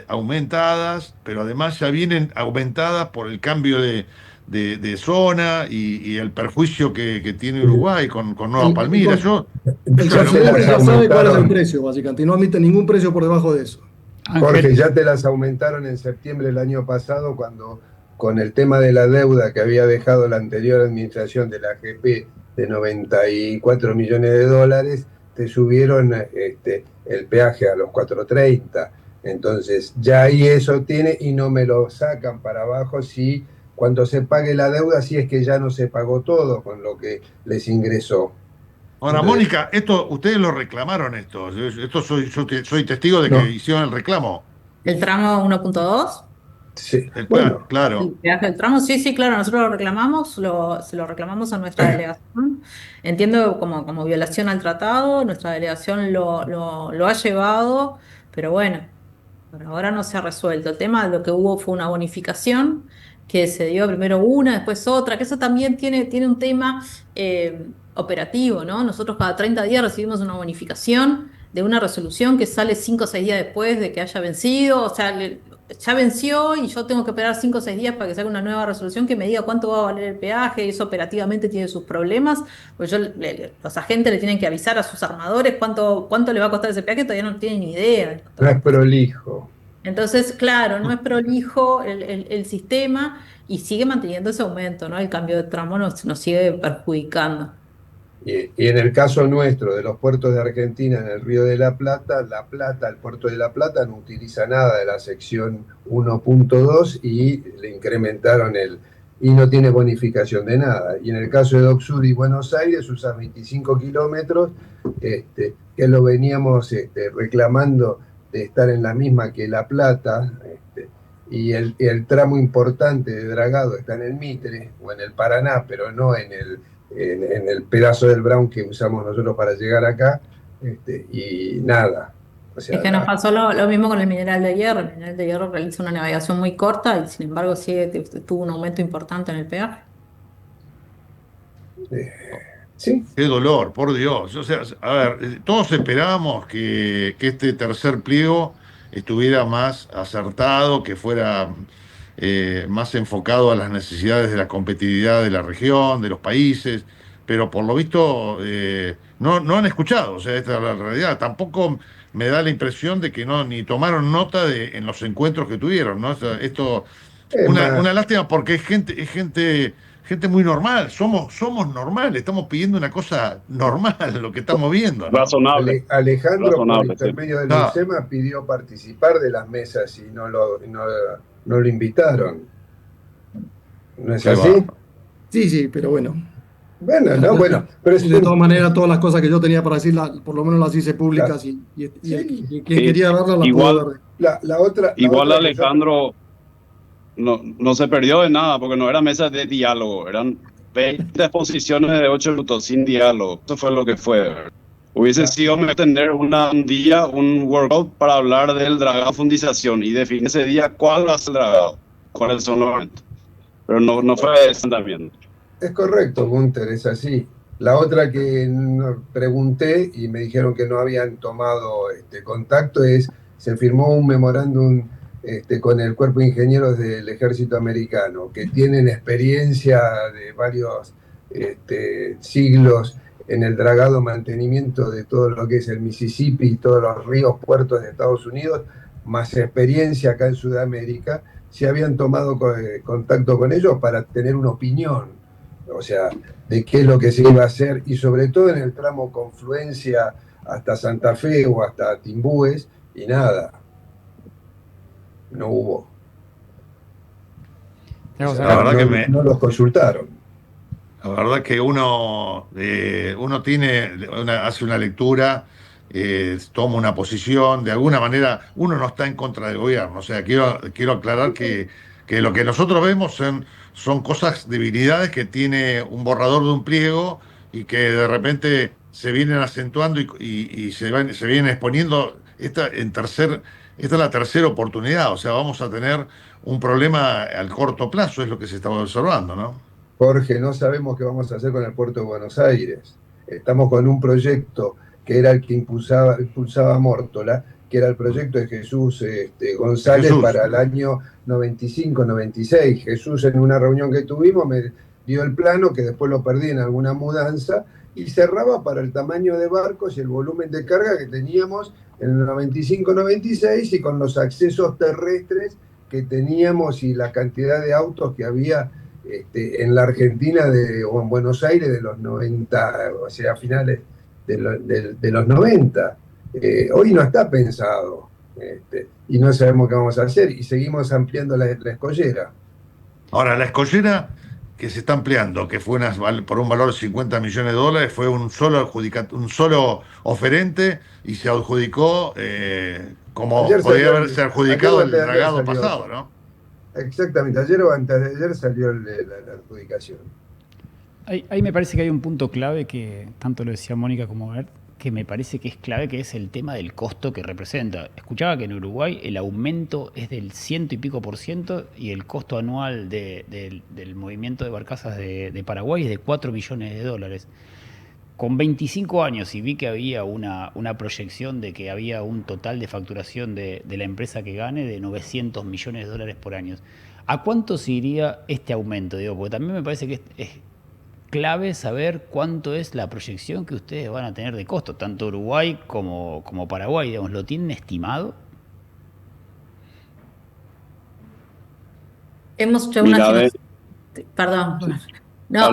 aumentadas, pero además ya vienen aumentadas por el cambio de zona y el perjuicio que tiene Uruguay con Nueva El, el Palmira. con- el Es una Ya te concesionario las locura. ya sabe cuál es el aumentaron. precio, básicamente, y no admite ningún precio por debajo de eso. Jorge, Ángel, ya te las aumentaron en septiembre del año pasado cuando con el tema de la deuda que había dejado la anterior administración de la AGP de 94 millones de dólares, te subieron el peaje a los 4.30. Entonces, ya ahí eso tiene y no me lo sacan para abajo si cuando se pague la deuda, si es que ya no se pagó todo con lo que les ingresó. Ahora, Entonces, Mónica, ustedes lo reclamaron esto. Esto soy testigo de que no, hicieron el reclamo. ¿El tramo 1.2? sí, Claro, bueno, El claro. peaje del tramo, sí, sí, claro, nosotros lo reclamamos, se lo reclamamos a nuestra delegación. Entiendo como violación al tratado, nuestra delegación lo ha llevado, pero bueno, por ahora no se ha resuelto. El tema, lo que hubo fue una bonificación que se dio primero una, después otra, que eso también tiene un tema operativo, ¿no? Nosotros cada 30 días recibimos una bonificación de una resolución que sale 5 o 6 días después de que haya vencido, o sea, ya venció y yo tengo que esperar 5 o 6 días para que salga una nueva resolución que me diga cuánto va a valer el peaje, y eso operativamente tiene sus problemas, pues los agentes le tienen que avisar a sus armadores cuánto le va a costar ese peaje, todavía no tienen ni idea de cuánto no va a es costar. prolijo. Entonces, claro, no es prolijo el sistema y sigue manteniendo ese aumento, ¿no? El cambio de tramo nos sigue perjudicando. Y en el caso nuestro, de los puertos de Argentina en el Río de La Plata, el puerto de La Plata no utiliza nada de la sección 1.2 y le incrementaron y no tiene bonificación de nada. Y en el caso de Dock Sud y Buenos Aires usa 25 kilómetros, que lo veníamos reclamando de estar en la misma que La Plata, y el tramo importante de dragado está en el Mitre o en el Paraná, pero no en el pedazo del Brown que usamos nosotros para llegar acá, y nada. O Es sea, que nos pasó lo mismo con el mineral de hierro. El mineral de hierro realiza una navegación muy corta y sin embargo tuvo un aumento importante en el peaje. eh, sí, Qué dolor, por Dios. O sea, a ver, todos esperábamos que este tercer pliego estuviera más acertado, que fuera más enfocado a las necesidades de la competitividad de la región, de los países, pero por lo visto no han escuchado. O sea, esta es la realidad. Tampoco me da la impresión de que no ni tomaron nota en los encuentros que tuvieron, ¿no? O sea, esto, es una más, lástima porque gente muy normal, somos normales, estamos pidiendo una cosa normal, lo que estamos viendo, ¿no? Razonable, Alejandro, por razonable, sí. intermedio del Ah, UNSEMA, pidió participar de las mesas y no lo invitaron. ¿No es qué así? bárbaro. Sí, sí, pero bueno. Bueno, no, bueno, pero es De todas maneras, todas las cosas que yo tenía para decir, por lo menos las hice la, públicas y sí, quien Sí, quería verlas las pudo igual, ver. la igual otra que yo, Alejandro no se perdió de nada porque no era mesa de diálogo, eran 20 exposiciones de 8 minutos sin diálogo. Eso fue lo que fue, ¿verdad? Hubiese la, sido mejor tener un día, un workshop para hablar del dragado fundización y definir ese día cuál va a ser el dragado, cuáles son los eventos. pero no fue ese también. Es correcto, Gunther, es así. La otra que pregunté y me dijeron que no habían tomado contacto es, se firmó un memorándum con el Cuerpo de Ingenieros del Ejército Americano, que tienen experiencia de varios siglos en el dragado mantenimiento de todo lo que es el Mississippi y todos los ríos, puertos de Estados Unidos, más experiencia acá en Sudamérica, se habían tomado contacto con ellos para tener una opinión, o sea, de qué es lo que se iba a hacer, y sobre todo en el tramo confluencia hasta Santa Fe o hasta Timbúes, y nada, no hubo. O sea, La verdad que no los consultaron. La verdad que uno hace una lectura, toma una posición, de alguna manera uno no está en contra del gobierno. O sea, quiero aclarar que lo que nosotros vemos son cosas, debilidades que tiene un borrador de un pliego y que de repente se vienen acentuando y se vienen exponiendo. Esta es la tercera oportunidad. O sea, vamos a tener un problema al corto plazo, es lo que se está observando, ¿no? Jorge, no sabemos qué vamos a hacer con el puerto de Buenos Aires. Estamos con un proyecto que era el que impulsaba Mórtola, que era el proyecto de Jesús González para el año 95-96. Jesús, en una reunión que tuvimos, me dio el plano, que después lo perdí en alguna mudanza, y cerraba para el tamaño de barcos y el volumen de carga que teníamos en el 95-96 y con los accesos terrestres que teníamos y la cantidad de autos que había en la Argentina o en Buenos Aires de los 90, o sea, a finales de los 90. Hoy no está pensado y no sabemos qué vamos a hacer y seguimos ampliando la escollera. Ahora, la escollera que se está ampliando, que fue por un valor de 50 millones de dólares, fue un solo oferente y se adjudicó como podría haberse adjudicado el dragado pasado, ¿no? Exactamente, ayer o antes de ayer salió la adjudicación. Ahí me parece que hay un punto clave que tanto lo decía Mónica como Bert, que me parece que es clave, que es el tema del costo que representa. Escuchaba que en Uruguay el aumento es del 100 y pico % y el costo anual del movimiento de barcazas de Paraguay es de 4 millones de dólares. Con 25 años y vi que había una proyección de que había un total de facturación de la empresa que gane de 900 millones de dólares por año. ¿A cuánto se iría este aumento? Digo, porque también me parece que es clave saber cuánto es la proyección que ustedes van a tener de costo, tanto Uruguay como Paraguay, digamos, ¿lo tienen estimado? Hemos hecho una... Perdón. No,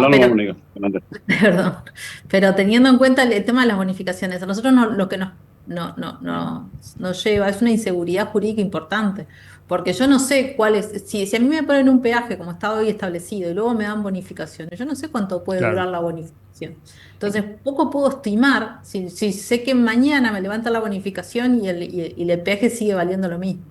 perdón. Pero teniendo en cuenta el tema de las bonificaciones, a nosotros lo que nos lleva es una inseguridad jurídica importante, porque yo no sé cuál es, si a mí me ponen un peaje como está hoy establecido y luego me dan bonificaciones, yo no sé cuánto puede durar la bonificación. Entonces, poco puedo estimar si sé que mañana me levanta la bonificación y el peaje sigue valiendo lo mismo.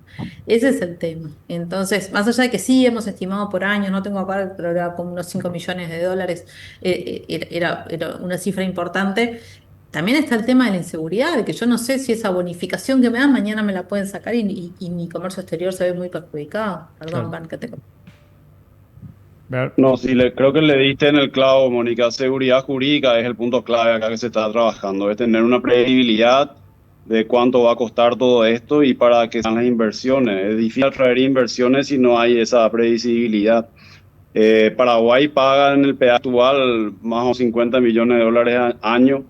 Ese es el tema. Entonces, más allá de que sí hemos estimado por años, no tengo acá, pero era como unos 5 millones de dólares, era una cifra importante. También está el tema de la inseguridad, de que yo no sé si esa bonificación que me dan mañana me la pueden sacar y mi comercio exterior se ve muy perjudicado. Perdón, Van, que te... No, sí, creo que le diste en el clavo, Mónica. Seguridad jurídica es el punto clave acá que se está trabajando, es tener una previsibilidad de cuánto va a costar todo esto y para que sean las inversiones. Es difícil atraer inversiones si no hay esa previsibilidad. Paraguay paga en el peaje actual más o menos 50 millones de dólares al año.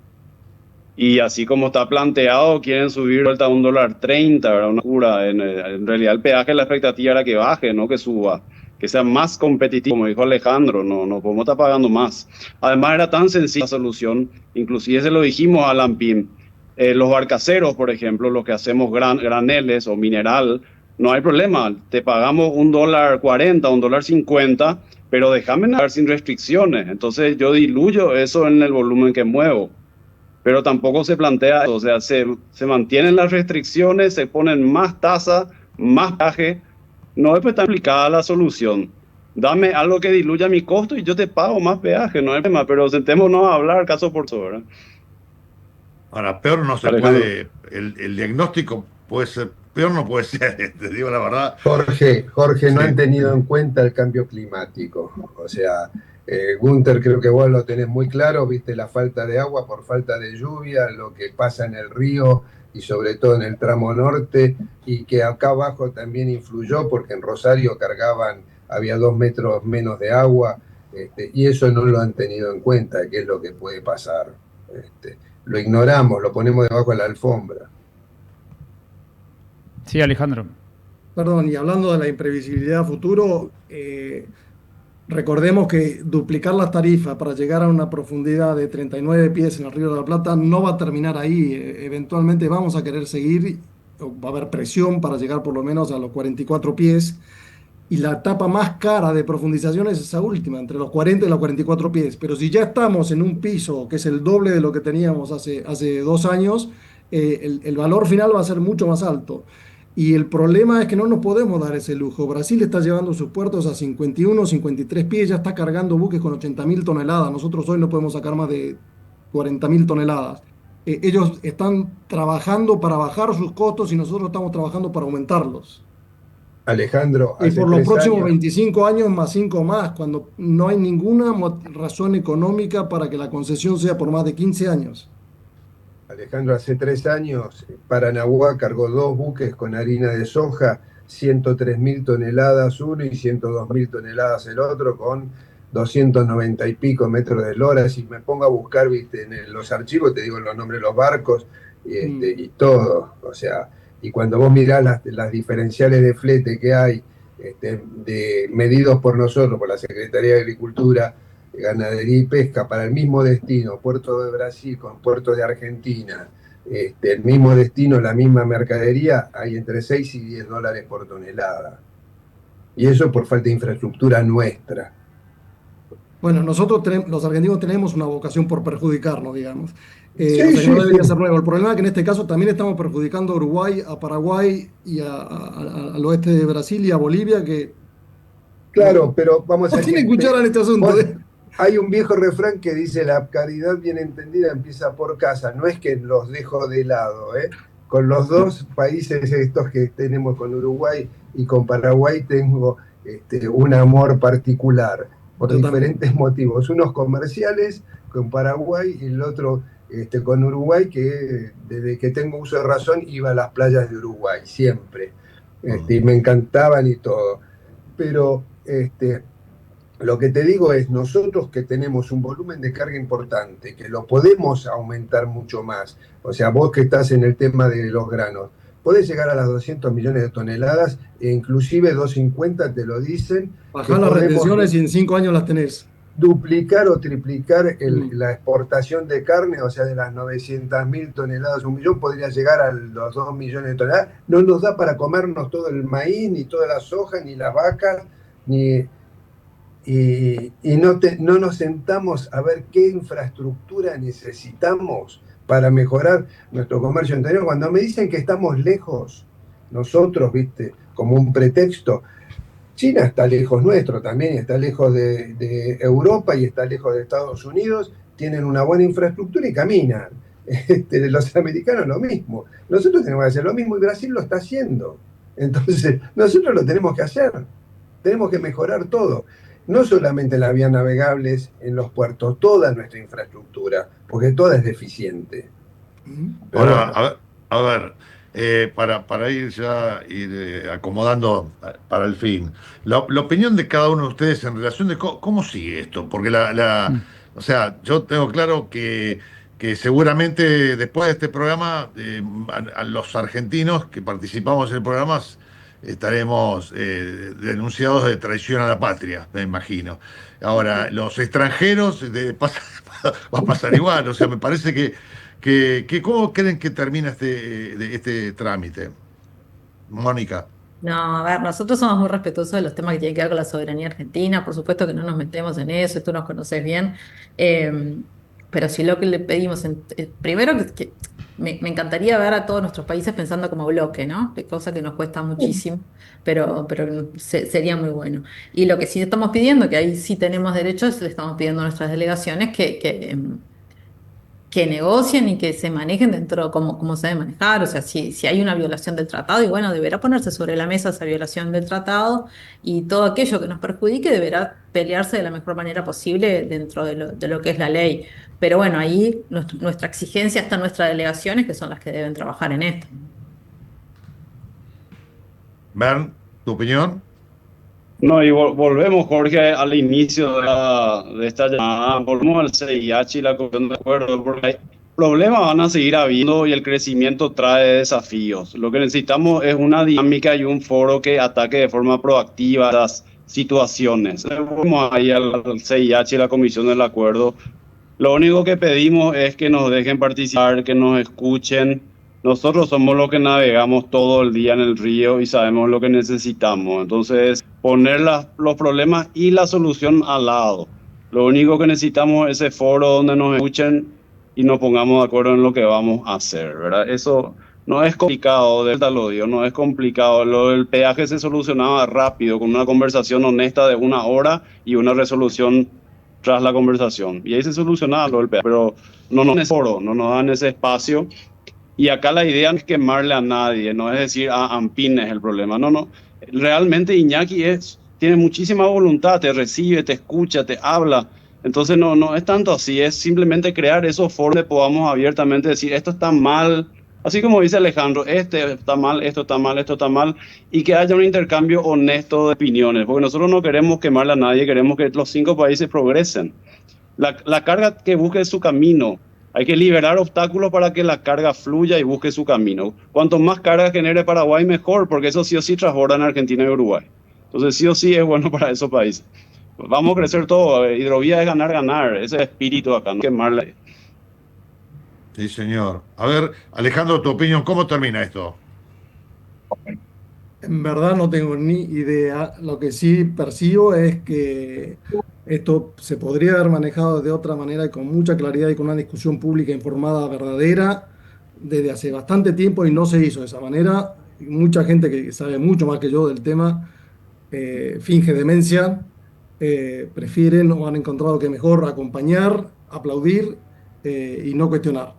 Y así como está planteado, quieren subir vuelta a $1.30, ¿verdad? Una locura. En realidad el peaje, la expectativa era que baje, no que suba, que sea más competitivo, como dijo Alejandro, no podemos estar pagando más. Además era tan sencilla la solución, inclusive se lo dijimos a Lampim, los barcaceros, por ejemplo, los que hacemos graneles o mineral, no hay problema, te pagamos $1.40, $1.50, pero déjame navegar sin restricciones. Entonces yo diluyo eso en el volumen que muevo. Pero tampoco se plantea eso, o sea, se mantienen las restricciones, se ponen más tasas, más peaje, no es tan aplicada la solución. Dame algo que diluya mi costo y yo te pago más peaje, no hay problema, pero sentémonos a hablar caso por caso, ¿verdad? Ahora, peor no se puede, el diagnóstico puede ser, peor no puede ser, te digo la verdad. Jorge, no han Sí. tenido en cuenta el cambio climático. O sea, Gunther, creo que vos lo tenés muy claro, viste la falta de agua por falta de lluvia, lo que pasa en el río y sobre todo en el tramo norte, y que acá abajo también influyó porque en Rosario cargaban, había 2 metros menos de agua, y eso no lo han tenido en cuenta, que es lo que puede pasar. Lo ignoramos, lo ponemos debajo de la alfombra. Sí, Alejandro. Perdón, y hablando de la imprevisibilidad a futuro, recordemos que duplicar las tarifas para llegar a una profundidad de 39 pies en el Río de la Plata no va a terminar ahí. Eventualmente vamos a querer seguir, o va a haber presión para llegar por lo menos a los 44 pies. Y la etapa más cara de profundización es esa última, entre los 40 y los 44 pies. Pero si ya estamos en un piso que es el doble de lo que teníamos hace 2 años, el valor final va a ser mucho más alto. Y el problema es que no nos podemos dar ese lujo. Brasil está llevando sus puertos a 51, 53 pies, ya está cargando buques con 80.000 toneladas. Nosotros hoy no podemos sacar más de 40.000 toneladas. Ellos están trabajando para bajar sus costos y nosotros estamos trabajando para aumentarlos. Alejandro, Y hace por los tres próximos años 25 años más 5 más, cuando no hay ninguna razón económica para que la concesión sea por más de 15 años. Alejandro, hace 3 años, Paranaguá cargó 2 buques con harina de soja, 103.000 toneladas uno y 102.000 toneladas el otro, con 290 y pico metros de lora. Si me pongo a buscar, viste, en los archivos, te digo los nombres de los barcos Mm. y todo. O sea, y cuando vos mirás las diferenciales de flete que hay, medidos por nosotros, por la Secretaría de Agricultura, Ganadería y Pesca, para el mismo destino, puerto de Brasil con puerto de Argentina, el mismo destino, la misma mercadería, hay entre 6 y 10 dólares por tonelada. Y eso por falta de infraestructura nuestra. Bueno, nosotros los argentinos tenemos una vocación por perjudicarnos, digamos. O Sí, sea que no sí, sí. debería ser nuevo. El problema es que en este caso también estamos perjudicando a Uruguay, a Paraguay y al oeste de Brasil y a Bolivia, que no, Claro, pero vamos no a tienen cuchara en este asunto, ¿eh? hay un viejo refrán que dice la caridad bien entendida empieza por casa. No es que los dejo de lado, ¿eh? Con los dos países estos que tenemos, con Uruguay y con Paraguay, tengo un amor particular por Yo también. diferentes motivos. Unos comerciales con Paraguay y el otro con Uruguay, que desde que tengo uso de razón iba a las playas de Uruguay, siempre. Y me encantaban y todo. Pero lo que te digo es, nosotros que tenemos un volumen de carga importante, que lo podemos aumentar mucho más, o sea, vos que estás en el tema de los granos, podés llegar a las 200 millones de toneladas e inclusive 250 te lo dicen, que Bajá las podemos retenciones y en 5 años las tenés. duplicar o triplicar Mm. la exportación de carne, o sea, de las 900.000 toneladas, 1 millón, podría llegar a los 2 millones de toneladas. No nos da para comernos todo el maíz, ni toda la soja, ni las vacas, ni, y no nos sentamos a ver qué infraestructura necesitamos para mejorar nuestro comercio interior. Cuando me dicen que estamos lejos, nosotros, viste, como un pretexto, China está lejos nuestro también, está lejos de Europa y está lejos de Estados Unidos, tienen una buena infraestructura y caminan. Los americanos lo mismo. Nosotros tenemos que hacer lo mismo y Brasil lo está haciendo. Entonces, nosotros lo tenemos que hacer. Tenemos que mejorar todo. No solamente en las vías navegables, en los puertos, toda nuestra infraestructura, porque toda es deficiente. Mm. Pero Ahora, bueno, a ver, para ir ya acomodando para el fin, la opinión de cada uno de ustedes en relación de cómo sigue esto, porque Mm. o sea, yo tengo claro que seguramente después de este programa, a los argentinos que participamos en el programa estaremos denunciados de traición a la patria, me imagino. Ahora, los extranjeros va a pasar igual, o sea, me parece ¿cómo creen que termina este trámite? Mónica. No, a ver, nosotros somos muy respetuosos de los temas que tienen que ver con la soberanía argentina, por supuesto que no nos metemos en eso, tú nos conoces bien, eh, pero sí lo que le pedimos, primero me encantaría ver a todos nuestros países pensando como bloque, ¿no? Cosa que nos cuesta muchísimo, pero sería muy bueno. Y lo que sí estamos pidiendo, que ahí sí tenemos derechos, le estamos pidiendo a nuestras delegaciones que negocien y que se manejen dentro como se debe manejar. O sea, si hay una violación del tratado, y bueno, deberá ponerse sobre la mesa esa violación del tratado y todo aquello que nos perjudique deberá pelearse de la mejor manera posible dentro de lo que es la ley. Pero bueno, ahí nuestra exigencia está en nuestras delegaciones, que son las que deben trabajar en esto. Bern, ¿tu opinión? No, y volvemos, Jorge, al inicio de esta llamada. Volvemos al CIH y la cuestión de acuerdo, porque hay problemas van a seguir habiendo y el crecimiento trae desafíos. Lo que necesitamos es una dinámica y un foro que ataque de forma proactiva las situaciones. Volvemos ahí al CIH y la Comisión del Acuerdo. Lo único que pedimos es que nos dejen participar, que nos escuchen. Nosotros somos los que navegamos todo el día en el río y sabemos lo que necesitamos. Entonces, poner los problemas y la solución al lado. Lo único que necesitamos es ese foro donde nos escuchen y nos pongamos de acuerdo en lo que vamos a hacer, ¿verdad? Eso no es complicado, de verdad lo digo, no es complicado. Lo del peaje se solucionaba rápido, con una conversación honesta de 1 hora y una resolución tras la conversación. Y ahí se solucionaba lo del peaje, pero no nos dan ese foro, no nos dan ese espacio. Y acá la idea no es quemarle a nadie, no es decir, Ampín es el problema. No, no. Realmente Iñaki tiene muchísima voluntad, te recibe, te escucha, te habla. Entonces no es tanto así, es simplemente crear esos foros donde podamos abiertamente decir, esto está mal, así como dice Alejandro, este está mal, esto está mal, esto está mal, y que haya un intercambio honesto de opiniones, porque nosotros no queremos quemarle a nadie, queremos que los 5 países progresen. La carga que busque su camino. Hay que liberar obstáculos para que la carga fluya y busque su camino. Cuanto más carga genere Paraguay, mejor, porque eso sí o sí transborda en Argentina y Uruguay. Entonces sí o sí es bueno para esos países. Vamos a crecer todo. Hidrovía es ganar, ganar. Ese es el espíritu acá, no quemarle. Sí, señor. A ver, Alejandro, tu opinión, ¿cómo termina esto? En verdad no tengo ni idea. Lo que sí percibo es que esto se podría haber manejado de otra manera y con mucha claridad y con una discusión pública informada verdadera desde hace bastante tiempo y no se hizo de esa manera. Y mucha gente que sabe mucho más que yo del tema finge demencia, prefieren o han encontrado que mejor acompañar, aplaudir y no cuestionar.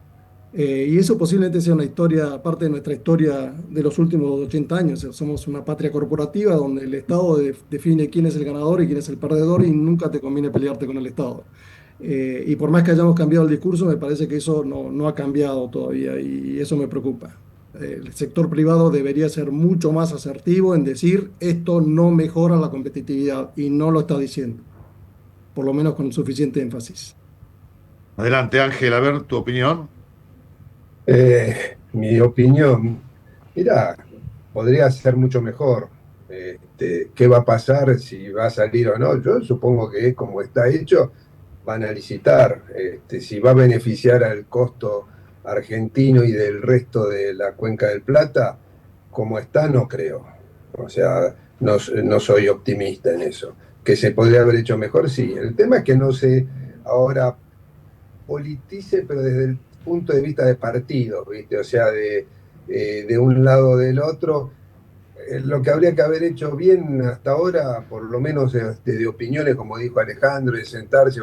Y eso posiblemente sea una historia, parte de nuestra historia de los últimos 80 años. O sea, somos una patria corporativa donde el Estado define quién es el ganador y quién es el perdedor y nunca te conviene pelearte con el Estado. Y por más que hayamos cambiado el discurso, me parece que eso no ha cambiado todavía y eso me preocupa. El sector privado debería ser mucho más asertivo en decir esto no mejora la competitividad y no lo está diciendo, por lo menos con suficiente énfasis. Adelante, Ángel, a ver tu opinión. Mi opinión, mira, podría ser mucho mejor. ¿Qué va a pasar si va a salir o no? Yo supongo que es como está hecho, van a licitar. Si va a beneficiar al costo argentino y del resto de la Cuenca del Plata, como está, no creo. O sea, no soy optimista en eso. Que se podría haber hecho mejor, sí. El tema es que no se ahora politice, pero desde el punto de vista de partido, ¿viste? O sea, de un lado o del otro. Lo que habría que haber hecho bien hasta ahora, por lo menos de opiniones, como dijo Alejandro, de sentarse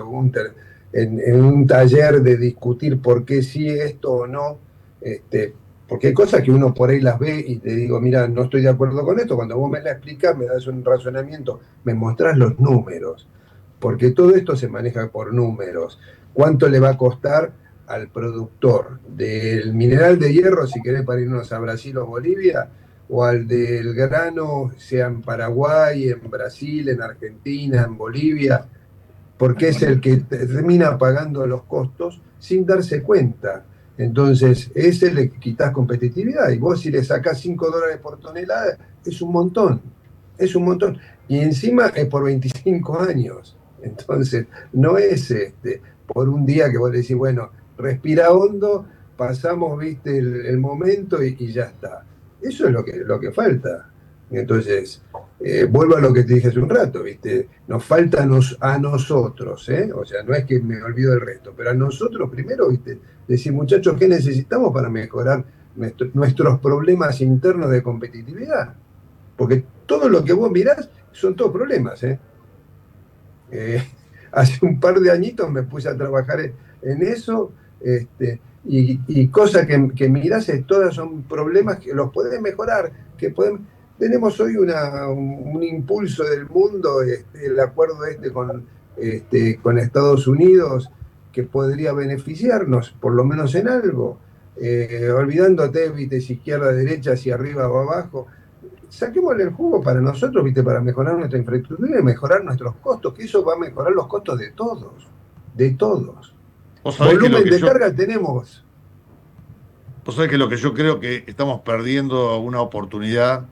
en un taller de discutir por qué sí esto o no, porque hay cosas que uno por ahí las ve y te digo, mira, no estoy de acuerdo con esto, cuando vos me la explicás, me das un razonamiento, me mostrás los números, porque todo esto se maneja por números. ¿Cuánto le va a costar al productor del mineral de hierro, si querés, para irnos a Brasil o Bolivia, o al del grano, sea en Paraguay, en Brasil, en Argentina, en Bolivia, porque es el que termina pagando los costos sin darse cuenta? Entonces, ese le quitas competitividad, y vos si le sacás $5 por tonelada, es un montón, es un montón. Y encima es por 25 años. Entonces, no es por un día que vos le decís, bueno, respira hondo, pasamos, viste, el momento y ya está. Eso es lo que falta. Entonces, vuelvo a lo que te dije hace un rato, ¿viste? Nos falta a nosotros, ¿eh? O sea, no es que me olvido del resto, pero a nosotros primero, ¿viste? Decir, muchachos, ¿qué necesitamos para mejorar nuestros problemas internos de competitividad? Porque todo lo que vos mirás son todos problemas, ¿eh? Hace un par de añitos me puse a trabajar en eso, Y cosas que mirás, todas son problemas que los podés mejorar, tenemos hoy un impulso del mundo, el acuerdo con Estados Unidos, que podría beneficiarnos, por lo menos en algo, olvidándote, viste, si izquierda, derecha, si arriba o abajo. Saquémosle el jugo para nosotros, viste, para mejorar nuestra infraestructura y mejorar nuestros costos, que eso va a mejorar los costos de todos, de todos. Volumen de carga tenemos. Vos sabés que lo que yo creo que estamos perdiendo una oportunidad.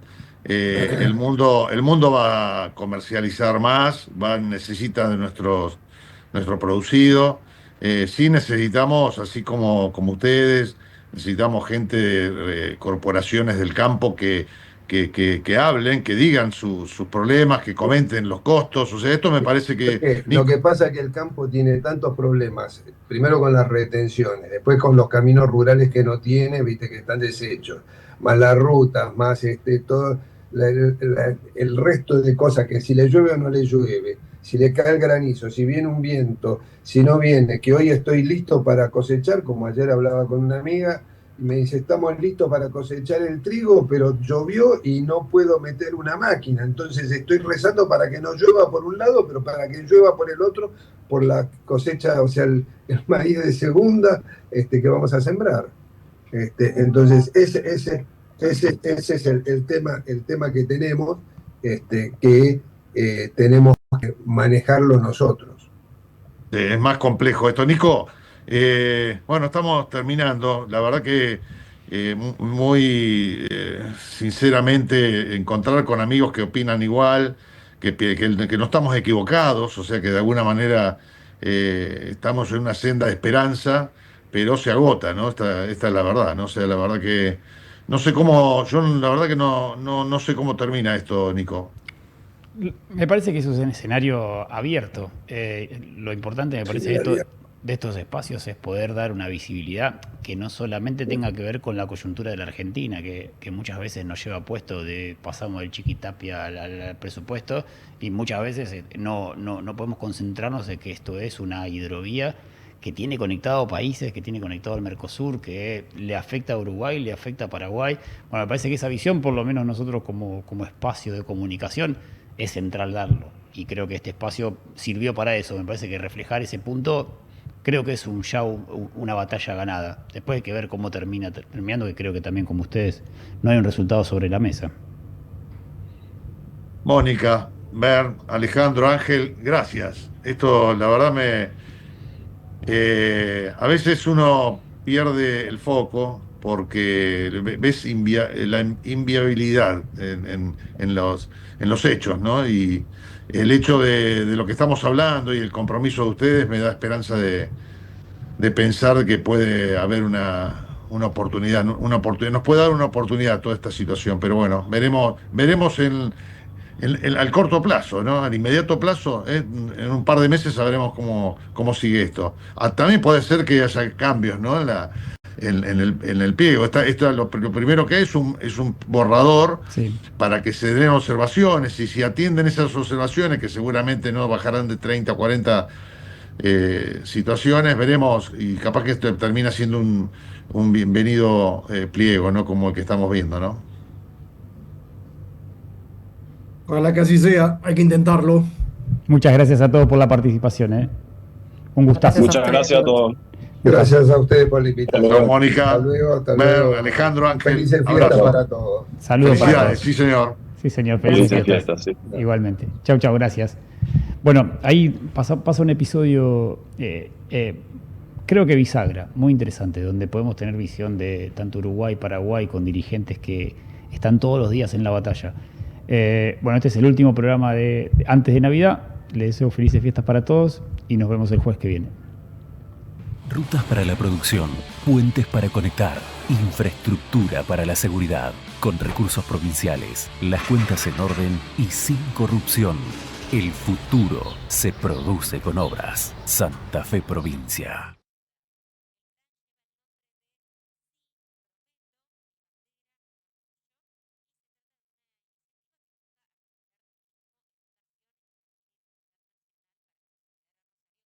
El mundo va a comercializar más, necesita de nuestro producido. Sí necesitamos, así como ustedes, necesitamos gente, corporaciones del campo que hablen, que digan sus problemas, que comenten los costos. O sea, esto me parece que... Lo que pasa es que el campo tiene tantos problemas, primero con las retenciones, después con los caminos rurales que no tiene, viste, que están deshechos, más las rutas, más todo el resto de cosas, que si le llueve o no le llueve, si le cae el granizo, si viene un viento, si no viene, que hoy estoy listo para cosechar, como ayer hablaba con una amiga, y me dice, estamos listos para cosechar el trigo, pero llovió y no puedo meter una máquina, entonces estoy rezando para que no llueva por un lado, pero para que llueva por el otro, por la cosecha, o sea, el maíz de segunda que vamos a sembrar. Entonces, ese es el tema que tenemos, que tenemos que manejarlo nosotros. Es más complejo esto. Nico, bueno, estamos terminando. La verdad que muy sinceramente encontrar con amigos que opinan igual, que no estamos equivocados, o sea que de alguna manera estamos en una senda de esperanza, pero se agota, ¿no? Esta es la verdad, ¿no? O sea, la verdad que no sé cómo, yo la verdad que no sé cómo termina esto, Nico. Me parece que eso es un escenario abierto. Lo importante me parece de estos espacios es poder dar una visibilidad que no solamente tenga que ver con la coyuntura de la Argentina, que muchas veces nos lleva puesto pasamos del Chiquitapia al presupuesto, y muchas veces no podemos concentrarnos en que esto es una hidrovía que tiene conectado países, que tiene conectado al Mercosur, que le afecta a Uruguay, le afecta a Paraguay. Bueno, me parece que esa visión, por lo menos nosotros como espacio de comunicación, es central darlo. Y creo que este espacio sirvió para eso. Me parece que reflejar ese punto, creo que es una batalla ganada. Después hay que ver cómo terminando, que creo que también como ustedes no hay un resultado sobre la mesa. Mónica, Bern, Alejandro, Ángel, gracias. Esto, la verdad, a veces uno pierde el foco porque ves la inviabilidad en los hechos, ¿no? Y el hecho de lo que estamos hablando y el compromiso de ustedes me da esperanza de pensar que puede haber una oportunidad, nos puede dar una oportunidad toda esta situación, pero bueno, veremos al corto plazo, ¿no? Al inmediato plazo, en un par de meses sabremos cómo sigue esto. También puede ser que haya cambios, ¿no? En el pliego. Lo primero que es un borrador, sí, para que se den observaciones, y si atienden esas observaciones, que seguramente no bajarán de 30 o 40 situaciones, veremos, y capaz que esto termina siendo un bienvenido pliego, ¿no? Como el que estamos viendo, ¿no? Ojalá que así sea, hay que intentarlo. Muchas gracias a todos por la participación, Un gustazo. Muchas gracias a todos. Gracias a ustedes por la invitación. Mónica, hasta luego. Alejandro, Ángel. Felices fiestas para todos. Saludos para todos. Sí, señor. Sí, señor. Felices fiestas. Sí. Igualmente. Chau, gracias. Bueno, ahí pasa un episodio, creo que bisagra, muy interesante, donde podemos tener visión de tanto Uruguay, Paraguay, con dirigentes que están todos los días en la batalla. Bueno, este es el último programa de antes de Navidad. Les deseo felices fiestas para todos y nos vemos el jueves que viene. Rutas para la producción, puentes para conectar, infraestructura para la seguridad, con recursos provinciales, las cuentas en orden y sin corrupción. El futuro se produce con obras. Santa Fe Provincia.